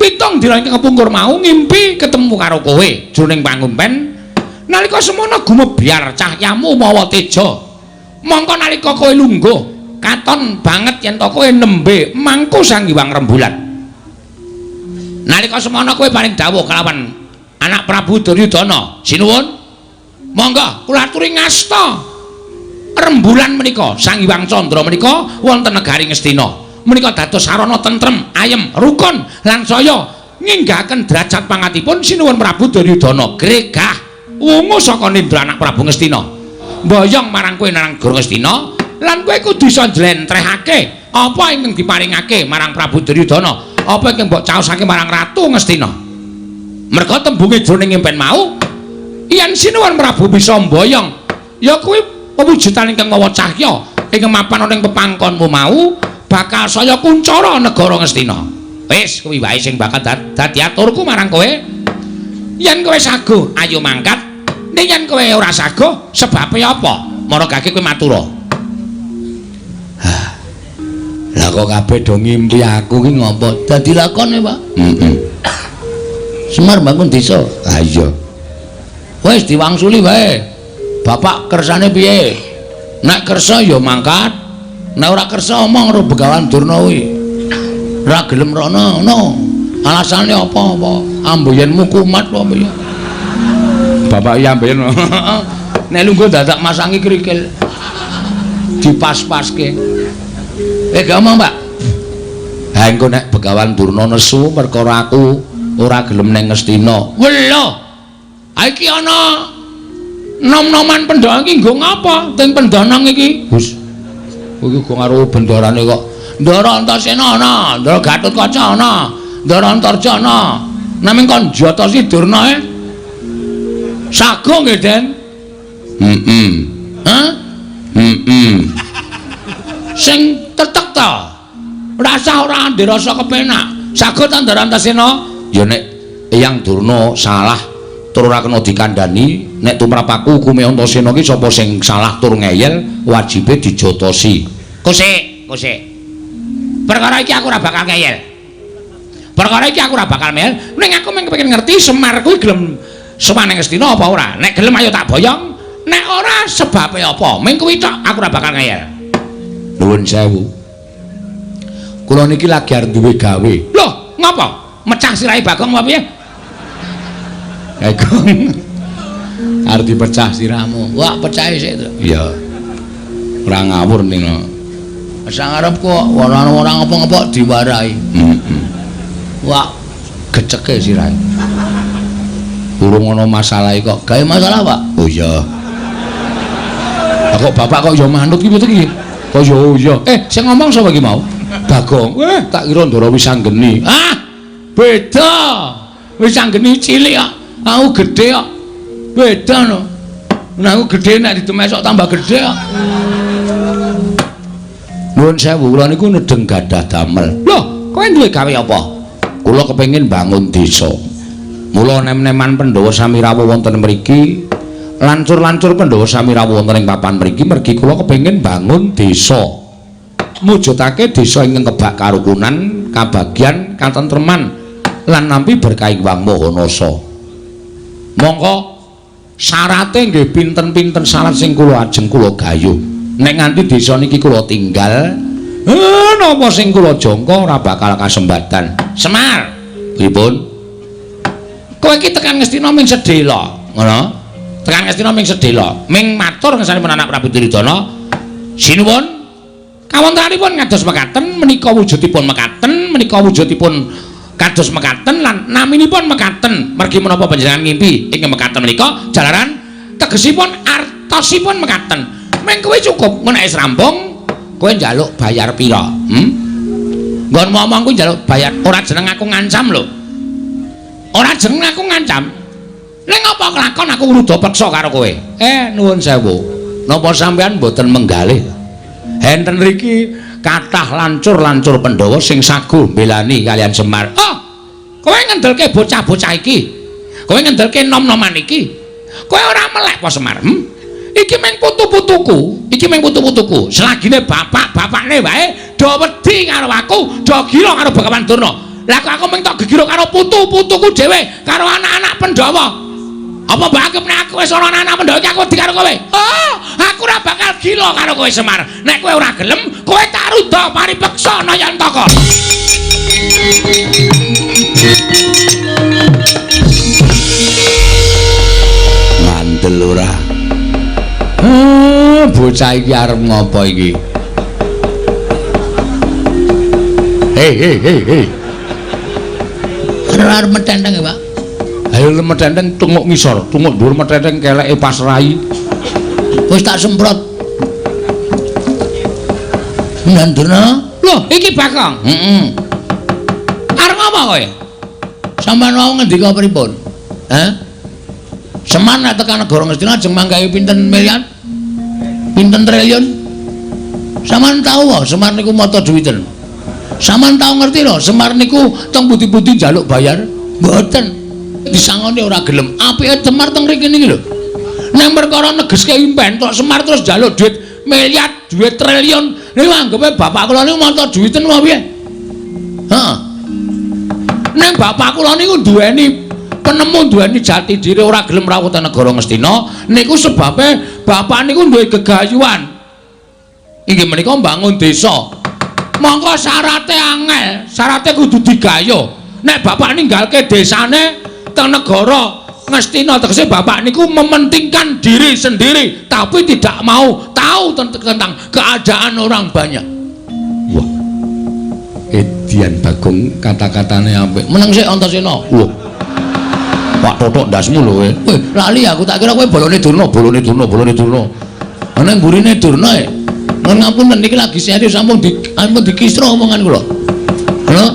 Speaker 1: 7 dina iki kepungkur mau ngimpi ketemu karo kowe jroning pangumpen. Nalika semana gumebyar cahyamu mawa teja. Mongko nalika kowe lungguh, katon banget yen to kowe nembe mangku Sang Hyang Rembulan. Nalika semana kowe paring dawuh kalawan anak Prabu Duryudana, sinuwun. Monggo kula aturi ngasta rembulan menika Sang Hyang Candra menika wonten negari Ngastina. Menika dados sarana tentrem, ayem, rukun lan saya nginggahaken derajat pangantipun sinuwun Prabu Duryudana gregah wungu saka nindra anak Prabu Ngastina. mboyong marang kowe nang Negara Ngastina lan kowe kudu iso njlentrehake apa ingkang diparingake marang Prabu Duryudana apa ingkang mbok caosake marang Ratu Ngastina. Merga tembunge jroning impen mau yen sinuwun Prabu bisa mboyong ya kuwi pewujudan ingkang mawa cahya ingkang mapan ana ing pepangkonmu mau bakal saya kuncara Negara Ngastina. Wis kuwi wae sing bakal dadi aturku marang kowe. Yen kowe saguh ayo mangkat, ning yen kowe ora saguh sebabe apa? Maragake kowe matura. Lah kok kabeh do ngimpi aku ki ngopo? Dadi lakone, Pak. Semar bangun desa. Ha iya. Wis diwangsuli wae. Bapak kersane piye? Nek kersa ya mangkat. Nek ora kersa omong karo Begawan Durna kuwi. Ora gelem rono, no. Alasane apa-apa? Amboyenmu kumat apa ya? Bapak ya amboyen. Nek lungguh dadak masangi krikil. Dipas-paske. Ngomong, Pak. Ha engko nek Begawan Durna nesu perkara aku ora gelem ning Ngastina. Lho. Ha iki ana nom-noman Pandhawa iki nggo ngapa? Teng Pandhanang iki. Gus. Iki kok karo bendarane kok. Ndara Antasena ana, Ndara Gatotkaca ana, Ndara Antarja ana. Namung kon Jatasi Durna sago nggih, Den? Hah? Sing tetek ta. Rasa ora ndirasa kepenak. Sago ta Ndara Antasena? Ya nek Eyang Durna salah tur ora kena dikandhani, nek tumrap aku hukume Antasena ki sapa sing salah tur ngeyel, wajibe dijotosi. Kosik. Perkara iki aku ora bakal ngeyel. Perkara iki aku ora bakal ngeyel. Ning aku mung kepengin ngerti Semar kuwi gelem sowan ning Ngastina apa ora? Nek gelem ayo tak boyong. Nek ora sebabe apa? Ming kuwi tok aku ora bakal ngeyel. Nuwun sewu. Kula niki lagi arep duwe gawe. Loh, ngapa? Mecah sirahe Bagong apa piye? Bagong. Arep dipecah sirahmu. Wah, pecahe sik to. Iya. Ora ngawur ning. Sang arep kok ora ngapa-ngapa diwarai. Wah, geceke sirahe. Urung ana masalah kok. Gawe masalah, Pak? Oh iya. Kok bapak kok ya manut ki piye iki? Kok ya iya. Sing ngomong sapa iki mau? Bagong. Tak kira Ndara Wisanggeni. Ah, beda. Wisanggeni cilik kok. Aku gedhe kok. Beda no. Nah aku gedhe nek ditemesok tambah gedhe kok. Nuwun sewu, kula niku nedeng gadah damel. Lho, kowe duwe gawe apa? Kula kepengin bangun desa. Mula nem-neman Pandhawa sami rawuh wonten mriki, lancur-lancur Pandhawa sami rawuh wonten ing papan mriki, mergi kula kepengin bangun desa. Mujudake desa ingkang kebak karukunan, kabagyan, katentreman lan nampi berkahing Wang Mahanasa. Mongko syarate nggih pinten-pinten syarat sing kula ajeng kula gayuh. Nek nganti desa niki kula tinggal, napa sing kula jangka ora bakal kasembadan. Semar, pripun? Kowe iki tekan Ngastina ming sedhela, ngono? Tekan Ngastina ming sedhela, ming matur ngesanipun anak Prabu Duryudana. Sinuwun kawontenanipun kados mekaten, menika wujudipun mekaten, menika wujudipun kados mekaten lan naminipun mekaten. Mergi menapa panjenengan ngimpi ing mekaten menika jalaran tegesipun artosipun mekaten. Meng kowe cukup menawa wis rampung kowe njaluk bayar pira? Nggon ngomong kuwi njaluk bayar ora jeneng aku ngancam lho. Ora jeneng aku ngancam. Ning apa kelakon aku rudo peksa karo kowe? Nuwun sewu. Napa sampean mboten menggalih? Enten riki kathah lancur-lancur Pandhawa sing saguh mbelani kalian Semar. Oh, kowe ngendelke bocah-bocah iki. Kowe ngendelke nom-noman iki. Kowe ora melek apa Semar? Iki meng putu-putuku, selagine bapak-bapakne wae do wedi karo aku, do gila karo Begawan Durna. Lah kok aku meng tok gegiro karo putu-putuku dhewe, karo anak-anak Pandhawa. Apa mbak nek aku wis ana anak Pandhawa iki aku wedi karo kowe? Oh, aku ora bakal gila karo kowe Semar. Nek kowe ora gelem, kowe tak rudha paripeksa Nayantaka. Mandel ora. Bocah iki arep ngopo iki? Hei. Arep metenteng ya, Pak. Ayo metenteng tunguk ngisor, tunguk dhuwur metenteng keleke pasrai.
Speaker 2: Wis tak semprot. Nandurna.
Speaker 1: Loh, iki Bakong. Arep apa kowe?
Speaker 2: Sampeyan mau ngendika pripun? Semar nek tekan negara Ngastina ajeng manggahi pinten miliar? Pinten triliun? Sampeyan tahu wae Semar niku mata duwiten. Sampeyan tahu ngerti lho Semar niku teng pundi-pundi njaluk bayar? Mboten. Disangoni ora gelem. Apike Semar teng mriki niki lho. Nek perkara negeske impen tok Semar terus njaluk duit miliar, duit triliun. Niku anggepe bapak kula niku mata duwiten wae piye? Heeh. Nek bapak kula niku duweni penemu duweni jati diri ora gelem rawuh teng negara Ngastina niku sebabe bapak niku duwe gegayuhan. Inggih menika mbangun desa. Monggo syarate angel, syarate kudu digayo. Nek bapak ninggalke desane teng negara Ngastina tegese bapak niku mementingkan diri sendiri tapi tidak mau tahu tentang keadaan orang banyak. Wah. Edian Bagong kata-katane apik. Meneng sik Antasena. Wah. Pak Totok ndasmu lho kowe. Weh, lali aku tak kira kowe bolone Durna. Ana ngurine Durna e. Nun ngapunten niki lagi serius sampun dikisro omongan kula. Lho,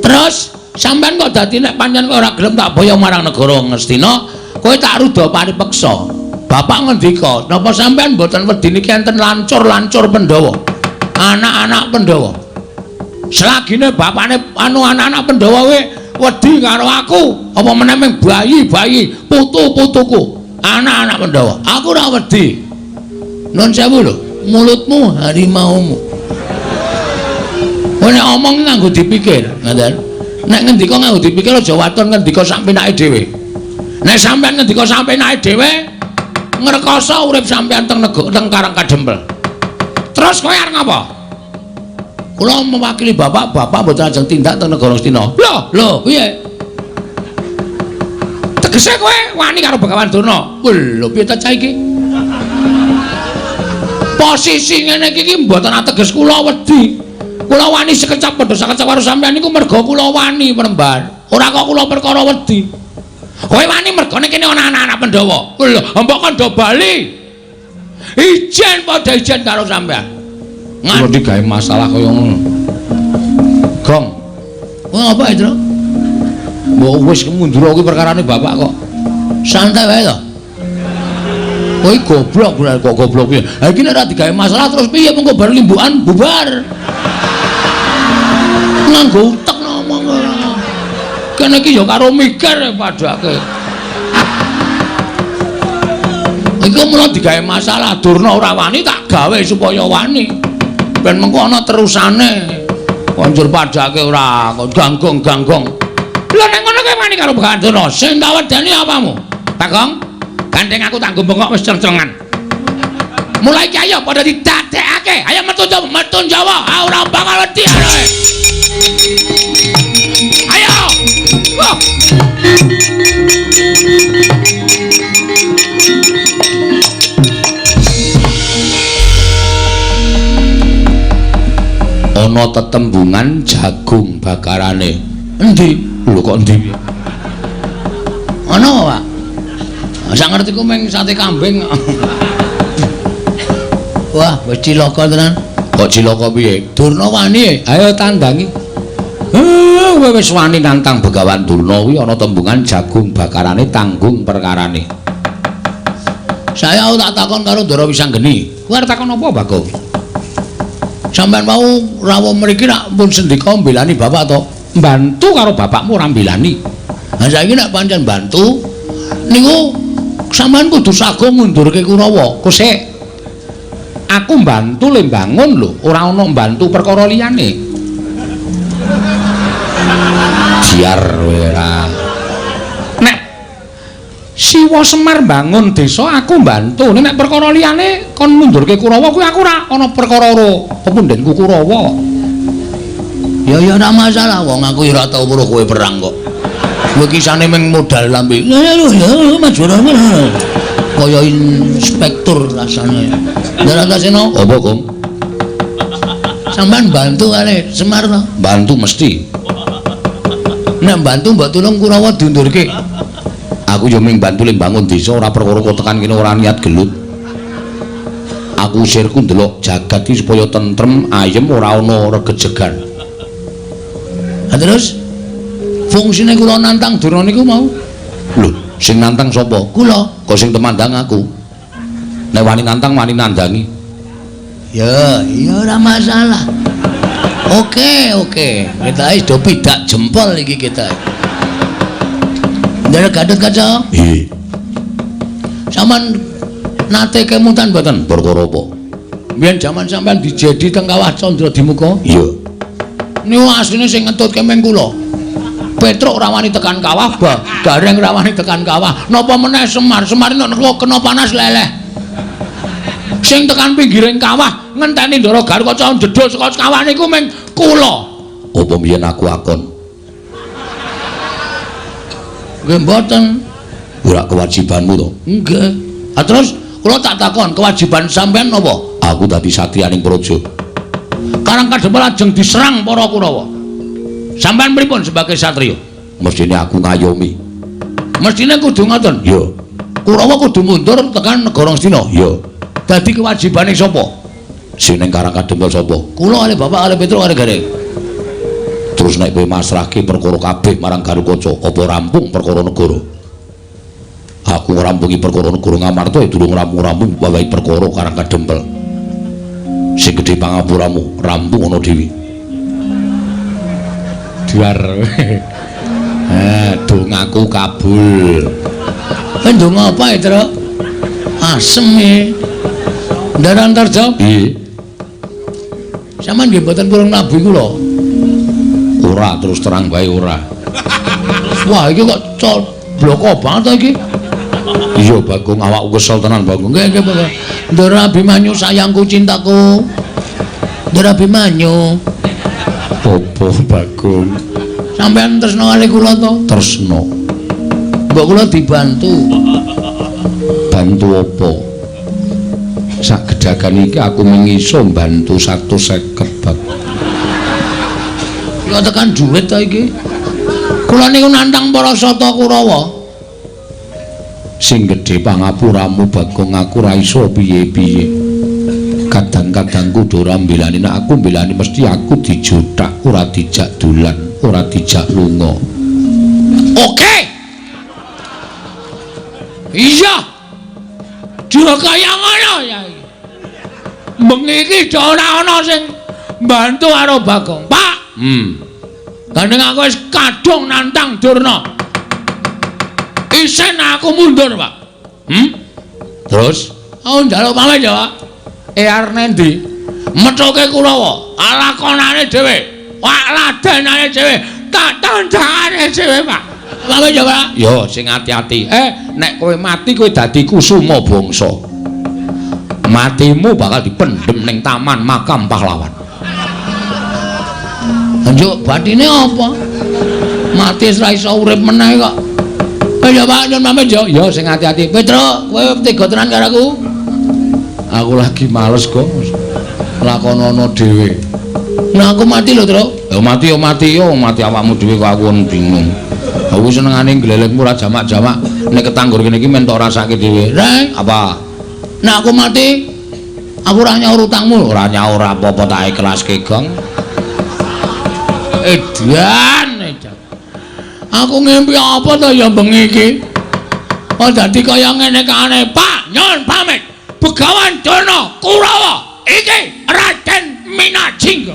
Speaker 2: terus sampean kok dadi nek pancen kowe ora gelem tak boyo marang negara Ngastina, kowe tak ruda paripeksa. Bapak ngendika, napa sampean mboten wedi niki enten lancur Pandhawa. Anak-anak Pandhawa. Selagine bapakne anak-anak Pandhawa wedi karo aku, apa meneh mung bayi-bayi, putu-putuku, anak-anak Pandhawa. Aku ora wedi. Nun sewu lho, mulutmu harimaumu. Kowe nek omong nganggo dipikir, ngoten. Nek ngendika nganggo dipikir aja waton ngendika sak penake dhewe. Nek sampean ngendika sak penake dhewe, ngrekoso urip sampean teng Karang Kadempel. Terus kowe arep ngapa? Kula mewakili bapak mboten ajeng tindak teng negara Ngastina. Lho, piye? Tegese kowe wani karo Begawan Durna. Lho, piye ta cah iki? Posisi ngene iki mboten ateges kula wedi. Kula wani sekecap padha sekecap karo sampeyan niku merga kula wani penembar. Ora kok kula perkara wedi. Kowe wani mergane kene ana anak-anak Pandhawa. Lho, mbok kandha bali. Ijen padha ijen karo sampeyan. Nganti gawe masalah kaya ngono. Gong. Kowe apa itu? Mbok wis mundur iki perkarane bapak kok. Santai wae to. Kowe goblok kok goblok piye? Ha iki nek ora digawe masalah terus piye mengko bar limbukan bubar. Nganggo utek ngomong. Kene iki ya karo mikir padake. Iku mula digawe masalah Durna ora wani tak gawe supaya wani. Ben mengko ana terusane. Konjur padake ora ganggong-ganggong. Lha nek ngono kowe wani karo Begawan Durna, sing tak wedeni apamu? Bagong, gandeng aku tak gombong wis ceng-cengan. Mulai iki ayo padha didadekake. Ayo metu Jawa. Ora bakal wedi ae. Ayo. Wah. Ana tetembungan jagung bakarane. Endi? Lho kok endi? Ana, Pak. Sak ngerti ku meng sate kambing. Wah, wis cilaka tenan. Kok cilaka piye? Durna wani. Ayo tandangi. Kowe wis wani nantang Begawan Durna kuwi ana tembungan jagung bakarane tanggung perkarane. Saya tak takon karo Ndara Wisanggeni. Kowe arep takon apa, Bagong? Sampeyan mau rawuh mriki nak pun sendika mbelani bapak to? Mbantu karo bapakmu ora mbelani. Lah saiki nek pancen bantu niku sampeyan kudu sago ngundurke Kurawa. Kosek aku mbantu le bangun lho, ora ana mbantu perkara liyane. Biar ora. Nek Siwa Semar bangun desa aku mbantu. Nek perkara liyane kon mundurke Kurawa kuwi aku ora ana perkara pepundhenku Kurawa. Ya ora masalah wong aku ora tau weruh kowe perang kok. Kowe kisane mung modal lambe. Ya majurane. Kaya inspektur rasane. Ndara Antasena. Apa, Gong? Sampeyan bantu kali Semar to? Bantu mesti. Nek bantu mbok tulung Kurawa diundurke. Aku ya mung bantu le bangun desa ora perkara kok tekan kene ora niat gelut.
Speaker 1: Aku usirku ndelok jagat iki supaya tentrem, ayem ora ana regejegan.
Speaker 2: Terus fungsine kula nantang Durna niku mau.
Speaker 1: Lho, sing nantang sapa?
Speaker 2: Kula.
Speaker 1: Kok sing temandang aku? Nek wani nantang wani nandangi.
Speaker 2: Ya, ora masalah. Oke. Kita wis do pidak jempol iki kita. Ndara Gatot Kaca.
Speaker 1: Nggih.
Speaker 2: Saman nate kemutan mboten?
Speaker 1: Perkara apa?
Speaker 2: Biyen jaman sampean dijedi teng Kawah Candra Dimuka.
Speaker 1: Iya.
Speaker 2: Niku asline sing ngentut kemeng kula. Petruk rawani tekan kawah, Gareng rawani tekan kawah. Napa meneh Semar nek kena panas leleh. Sing tekan pinggiring kawah ngenteni Ndara Garukaca jedul saka kawah niku meng kula.
Speaker 1: Apa mbiyen aku akon?
Speaker 2: Nggih mboten.
Speaker 1: Ora kewajibanmu to?
Speaker 2: Nggih. Terus kula tak takon, kewajiban sampean napa?
Speaker 1: Aku dadi satriyaning praja.
Speaker 2: Karang kadempel ajeng diserang para Kurawa. Sampean pripun sebagai satriya?
Speaker 1: Mestine aku ngayomi.
Speaker 2: Mestine kudu ngoten.
Speaker 1: Iya.
Speaker 2: Kurawa kudu mundur tekan negara Ngastina.
Speaker 1: Iya.
Speaker 2: Dadi kewajibane sapa?
Speaker 1: Sing ning Karang Kadempel sapa?
Speaker 2: Kula kali Bapak kali Petruk kali Gareng.
Speaker 1: Terus nek kowe masrahke perkara kabeh marang Garukaca, apa rampung perkara negara? Aku ngrampungi perkara negara Ngamarta durung rampung-rampung wawahi perkara Karang Kadempel. Sing gedhe pangapuramu rampung ana dhewe. Duar. Dongaku kabul.
Speaker 2: Kowe ndonga apa ya, Truk? Asem e. Ndara Antarja?
Speaker 1: Nggih.
Speaker 2: Sampeyan nggih mboten purun nabi kula.
Speaker 1: Ora terus terang bae ora.
Speaker 2: Wah, iki kok bloko banget to iki.
Speaker 1: Iya, Bagong awakku kesel tenan, Bagong.
Speaker 2: Nggih, Pak. Ndara Abimanyu sayangku cintaku. Ndara Abimanyu.
Speaker 1: Apa, Bagong?
Speaker 2: Sampeyan tresno kali kula to?
Speaker 1: Tresno.
Speaker 2: Mbok kula dibantu.
Speaker 1: Bantu apa? Sak gedagan iki aku mengiso mbantu 150 bab.
Speaker 2: Kula tekan dhuwit to iki. Kula niku nantang para sata Kurawa.
Speaker 1: Sing gedhe pangapuramu, Bagong, aku ra iso piye-piye. Kadang-kadang kudu ora mbelani, nek aku mbelani mesti aku dijothak, ora dijak dolan, ora dijak lunga.
Speaker 2: Oke. Iya. Dhewe kaya ngono ya iki. Bengi iki ora ana sing mbantu karo Bagong. Pak. Gandeng aku wis kadung nantang Durna. Isen aku mundur, Pak.
Speaker 1: Terus
Speaker 2: aku njaluk pamit ya, Pak.
Speaker 1: arep nendi?
Speaker 2: Methuke Kurawa, alakonane dhewe, ladenane dhewe, tak tandhane dhewe, Pak. Pamit ya, Pak.
Speaker 1: Yo sing ati-ati. Nek kowe mati kowe dadi kusuma bangsa. Matimu bakal dipendhem ning taman makam pahlawan.
Speaker 2: Njuk batine apa? Mati ora iso urip meneh kok. Ya Pak, nyuwun pamit ya.
Speaker 1: Yo sing ati-ati.
Speaker 2: Petruk, kowe tega tenan karo aku?
Speaker 1: Aku lagi males kok. Lakonono dhewe.
Speaker 2: Nah aku mati lho, Truk.
Speaker 1: Ya mati awakmu dhewe kok aku bingung. Aku senengane glelekmu ora jamak-jamak. Nek ketanggur kene iki men tok rasake dhewe.
Speaker 2: Rek,
Speaker 1: Apa?
Speaker 2: nek aku mati, aku ora nyaur utangmu.
Speaker 1: Ora nyaur apa-apa tak ikhlaske, Gong.
Speaker 2: Edan. Aku ngimpi apa to ya bengi iki? Oh dadi kaya ngene kae, Pak. Nyuwun pamit. Begawan Durna Kurawa iki Raden Minajingga.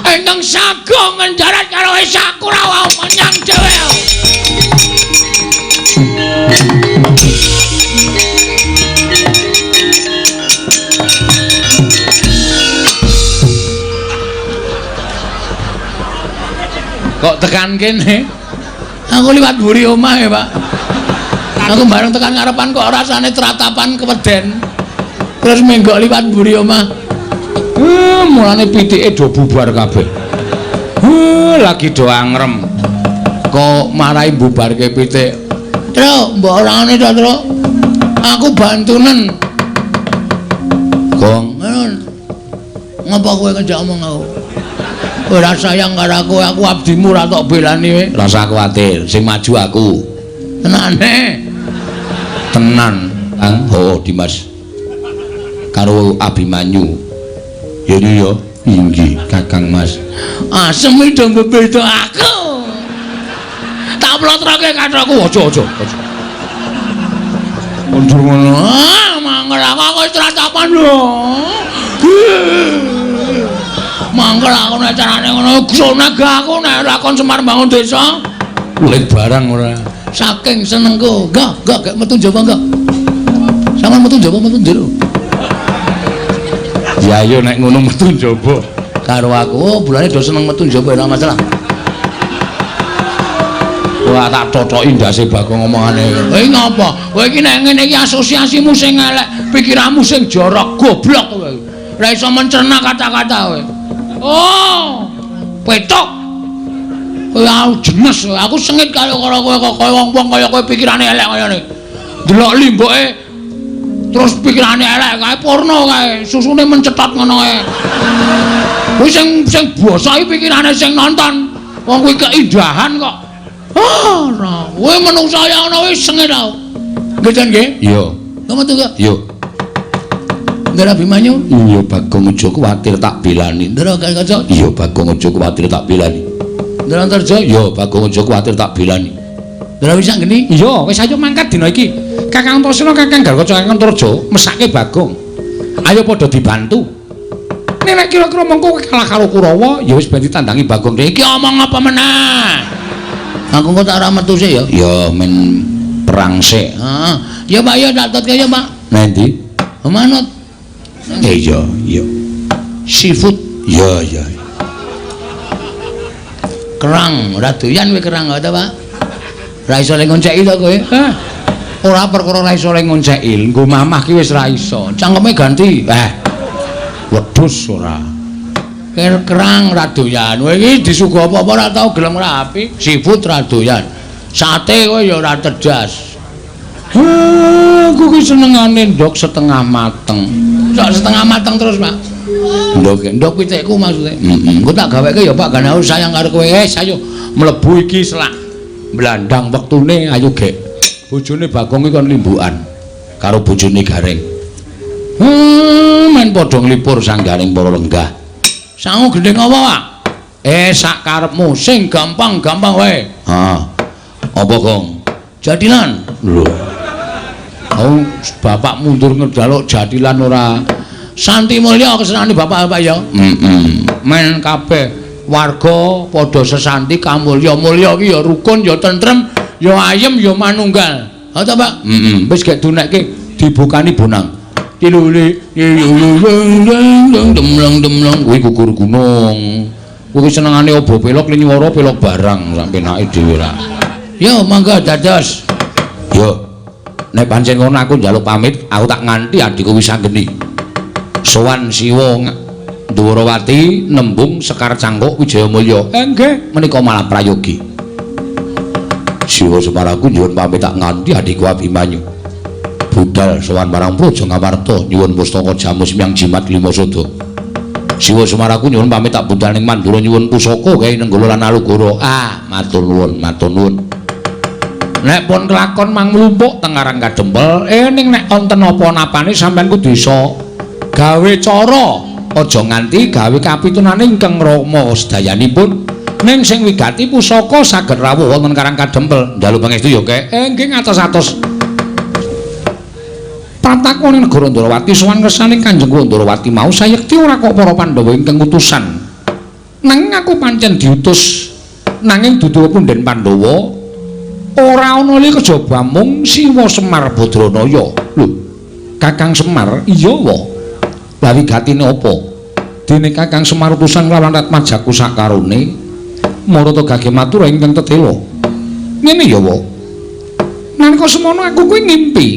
Speaker 2: Ingkang sagung ngendarat karo Esa Kurawa menyang dhewe. Kok tekan kene? Aku liwat mburi omah ya, Pak. Aku bareng tekan ngarepan kok rasane tratapan keweden. Terus menggok liwat mburi omah.
Speaker 1: Mulane pitike do bubar kabeh. Lagi do angrem. Kok marahi bubarke pitik.
Speaker 2: Truk, mbok orane to, Truk. Aku bantunen.
Speaker 1: Gong,
Speaker 2: ngapa kowe ngejak omong aku? Ora sayang karo aku abdimu ora tok belani kowe.
Speaker 1: ora usah kuwatir, sing maju aku.
Speaker 2: Tenane.
Speaker 1: Tenan, Kang. Oh, Dimas. karo Abimanyu. Yene ya, inggih Kakang Mas.
Speaker 2: Asem do bebeda aku. Tak plotroke kathaku aja. Mundur ngono. Mangkel aku wis tratapan lho. Mangkel aku nek carane ngono suneg aku nek lakon Semar bangun desa.
Speaker 1: Kulit barang ora.
Speaker 2: Saking senengku. Enggak metu Jawa enggak. Sampeyan metu Jawa metu njero.
Speaker 1: Ya ayo nek ngono metu njaba.
Speaker 2: Karo aku bulane do seneng metu njaba ora masalah.
Speaker 1: Wah tak cocoki ndase Bagong omongane.
Speaker 2: Kowe ngapa? Kowe iki nek ngene iki asosiasimu sing elek, pikiranmu sing jorok, goblok kowe. Ora iso mencerna kata-kata kowe. Oh, petok. Kowe jenes, aku sengit karo kowe kok wong-wong kaya kowe pikirane elek kaya ngene. Delok limboke terus pikirane elek kae porno kae, susune mencetot ngono kae. Kowe sing basa iki pikirane sing nonton. Wong kuwi keindahan kok. Ora, kowe menungsa ya ana wis sengit tau. Nggih, Jan nggih?
Speaker 1: Iya.
Speaker 2: Kamu tuh gak?
Speaker 1: Yo.
Speaker 2: Ndara Abimanyu?
Speaker 1: Iya Bagong aja kuwatir tak belani.
Speaker 2: Ndara Kaca?
Speaker 1: Iya Bagong aja kuwatir tak belani.
Speaker 2: Ndara Antarja?
Speaker 1: Iya Bagong aja kuwatir tak belani.
Speaker 2: Ndara Wisanggeni?
Speaker 1: Iya, wis ayo mangkat dina iki. Kakang Antasena, Kakang Garwaca, Kakang Antarja mesake Bagong. Ayo padha dibantu. Nek kira-kira mengko kalah karo Kurawa, ya wis ben ditandangi Bagong. Iki omong apa meneh?
Speaker 2: Aku kok tak ora metu sik ya.
Speaker 1: Ya men perang sik.
Speaker 2: Heeh. Ya Pak ya tak tut ya Pak.
Speaker 1: Nanti?
Speaker 2: Manut.
Speaker 1: Iya.
Speaker 2: Seafood.
Speaker 1: Iya.
Speaker 2: Kerang, ora doyan kowe kerang ta Pak? Ra iso le ngonceki to kowe?
Speaker 1: Ora perkara ra iso le ngonceki, nggo mamah ki wis ra iso. Cangkeme ganti. Wedhus ora.
Speaker 2: Kerang ra doyan. Kowe iki disuguh apa-apa ora tau gelem rapi. Seafood ra doyan. Sate kowe ya ora cerdas.
Speaker 1: Aku ki senengane ndok setengah mateng.
Speaker 2: Sok setengah mateng terus, Pak. Ndok pitikku maksude. Engko tak gaweke ya Pak, kan aku sayang karo kowe. Ayo
Speaker 1: Mlebu iki selak blandang wektune ayo gek. Bojone Bagong iki kon limbukan karo bojone Gareng. Men padha nglipur sanggaring para lenggah.
Speaker 2: Sangu gendeng apa, Pak? Sak karepmu sing gampang-gampang wae.
Speaker 1: Apa, Gong?
Speaker 2: Jadilan.
Speaker 1: Lho. Bapak mundur ngedaluk jadilan ora.
Speaker 2: Santi mulya kesenane bapak-bapak ya.
Speaker 1: Men kabeh warga padha sesanti kamulya-mulya ki ya rukun ya tentrem ya ayem ya manunggal.
Speaker 2: Ha ta, Pak?
Speaker 1: Wis gek dunekke dibukani bonang. Tiluli demlong kuwi gugur gunung. Kuwi senengane obo pelok liwara pelok barang sampe nake dhewe ra.
Speaker 2: Yo mangga dados.
Speaker 1: Yo. Nek pancen ngono aku njaluk pamit, aku tak nganti adikku Wisanggeni. Sowan Siwa Ndhuwarawati nembung Sekar Cangkuk Wijayamulya. Nggih, menika malah prayogi. Siwa Semaraku nyuwun pamit tak nganti adikku Abimanyu. Budal sowan marang Praja Ngamarta nyuwun pustaka jamu semyang jimat lima sada. Siwa Semaraku nyuwun pamit tak budal ning Mandura nyuwun pusaka Kyai Nenggala lan Alugara. Matur nuwun. Nek pun kelakon mang mlumpuk teng Karang Kadempel, ning nek wonten apa-napane sampean kudu iso gawe cara, aja nganti gawe kapitunane ingkang rama sedayanipun. Ning sing wigati pusaka saged rawuh wonten Karang Kadempel. Njaluk pangestu ya, Kek. Nggih ngatos-atos. Patakone negara Ndrawati sowan kersane Kanjeng Ndrawati mau sayekti ora kok para Pandhawa ingkang utusan. Nanging aku pancen diutus nanging dudu punden Pandhawa. Ora ana li kejaba mung Siwa Semar Badranaya. Lho, Kakang Semar iya wa. Lah wigatine apa? Dene Kakang Semar utusan lawan Ratmajaku sakarone marata gage matur ingkang tetela. Ngene ya wa. Nalika semono aku kuwi ngimpi.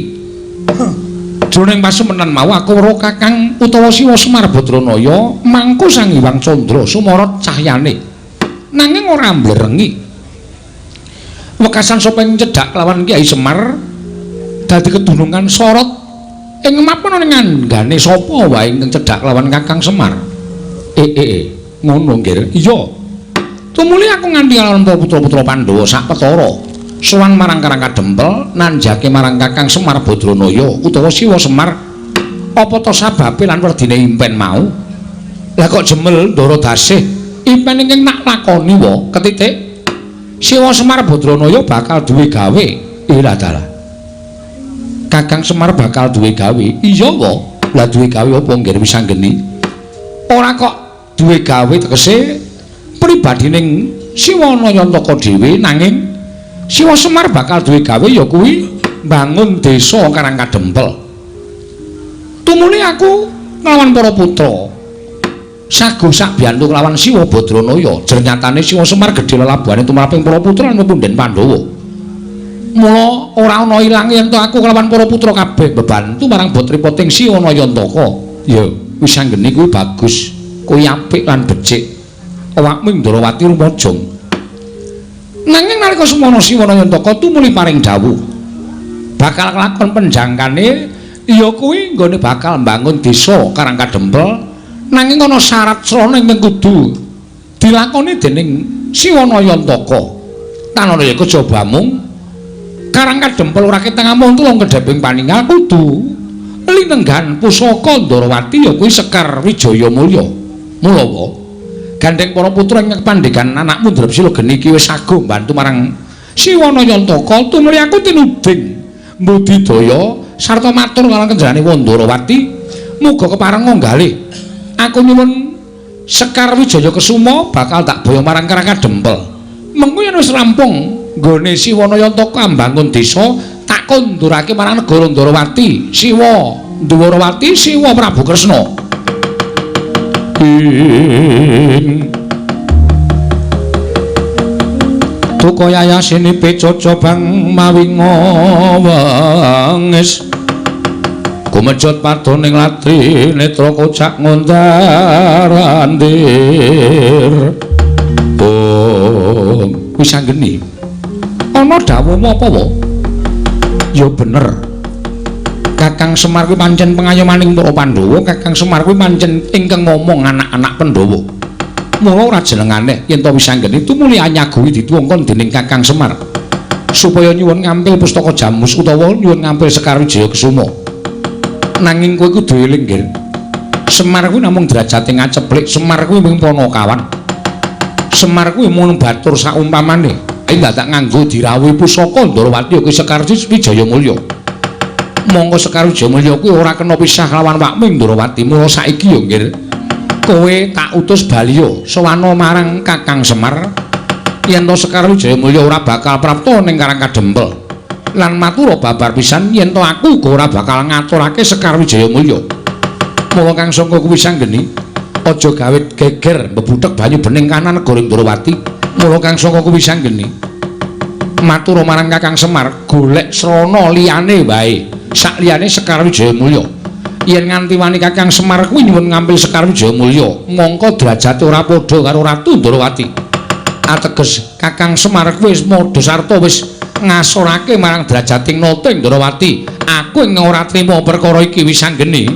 Speaker 1: Jroning pasemenan mau aku weruh Kakang utawa Siwa Semar Badranaya mangku Sang Hyang Candra sumorot cahyane. Nanging ora mblerengi. Wekasan sapa ing cedhak lawan Kyai Semar dadi kedunungan sorot ing mapan ning anggane sapa wae ing cedhak lawan Kakang Semar. Ngono nggih. Iya. Tumuli aku nganti lawan putra-putra Pandhawa sak petara sowan marang Karang Kadempel nanjake marang Kakang Semar Badranaya utawa Siwa Semar Apa to sababe lan werdine impen mau? Lah kok jemel Ndara Dasih impen ingkang nak lakoni wa ketitik Siwa Semar Badranaya bakal duwe gawe. Ira dalah. Kakang Semar bakal duwe gawe. Iya wa. Lah duwe gawe apa nggih Wisanggeni? Ora kok duwe gawe tegese pribadining Siwa Nayantaka dhewe nanging Siwa Semar bakal duwe gawe ya kuwi bangun desa Karangkadempel. Tumune aku nglawan para putra. Sago sak biyantu nglawan Siwa Badranaya. Jernyatane Siwa Semar gedhe lelabuhane tumraping para putra lan Punden Pandhawa. Mula ora ana ilang yen to aku nglawan para putra kabeh bebantu marang putripoting Siwa Nayantaka. Ya, wis anggene kuwi bagus. Kuwi apik lan becik. Awakmu Ndrawati rumajang. Nanging nalika semana Siwa Nayantaka tumuli paring dawuh bakal kelakon penjangkane ya kuwi nggone bakal mbangun desa Karangkadempel. Nanging ana syarat srana ingkang kudu dilakoni dening Siwa Nayantaka. Tanana ya kejaba mung Karangkadempel ora ketang amung tulung kedheping paningal kudu linenggan pusaka Ndrawati ya kuwi Sekar Wijaya Mulya. Mula wae gandeng para putra ing pandhegan anakmu Drepsila geni iki wis sago mbantu marang Siwa Nayantaka tumuli aku tinuding mbudidaya sarta matur marang kenjarane Ndrawati muga kepareng nggalih aku nyuwun Sekar Wijaya Kesuma bakal tak boyo marang Karangkadempel. Mengko yen wis rampung nggone Siwa Nayantaka mbangun desa tak kondurake marang negara Ndrawati, Siwa Ndrawati, Siwa Prabu Kresna. Tukaya yasini pecoco bang mawinga wangis kumejot patoning latri netra kocak ngondarandir. Oh, wis anggeni. Ana dawuhmu apa wae? Ya bener. Kakang Semar kuwi pancen pengayomaning para Pandhawa, Kakang Semar kuwi pancen ingkang ngomong anak-anak Pandhawa. Mula ora jenengane yen to wis anggeni tumuli anyaguhi dituwongkon dening Kakang Semar supaya nyuwun ngampil pustaka Jamus utawa nyuwun ngampil Sekar Wijaya Kesuma. Nanging kowe kudu eling, nggih. Semar kuwi namung derajate ngaceplik, Semar kuwi mung Panakawan. Semar kuwi mung batur saumpamane. Ayo dadak nganggo dirawuhi pusaka Ndrawati kuwi Sekar Wijaya Mulya. Monggo Sekar Wijaya Mulya kuwi ora kena pisah lawan wakmu Ndrawati. Mula saiki ya nggih kowe tak utus baliya sowana marang Kakang Semar yen to Sekar Wijaya Mulya ora bakal prapta ning Karangkadempel lan matur babar pisan yen to aku uga ora bakal ngaturake Sekar Wijaya Mulya. Mula Kang Sangka kuwi sanggeni aja gawe geger mbebutek banyu bening kanan negara Ndrawati. Mula Kang Sangka kuwi sanggeni matur marang Kakang Semar golek srana liyane wae sakliyane Sekar Wijaya Mulya. Yen nganti wani Kakang Semar kuwi nyuwun ngambil Sekar Wijaya Mulya, mongko derajate ora padha karo Ratu Ndrawati. Ateges Kakang Semar kuwi wis modho sarta wis ngasorake marang derajating Nata Ndrawati. Aku ing ora trima perkara iki wis anggeni.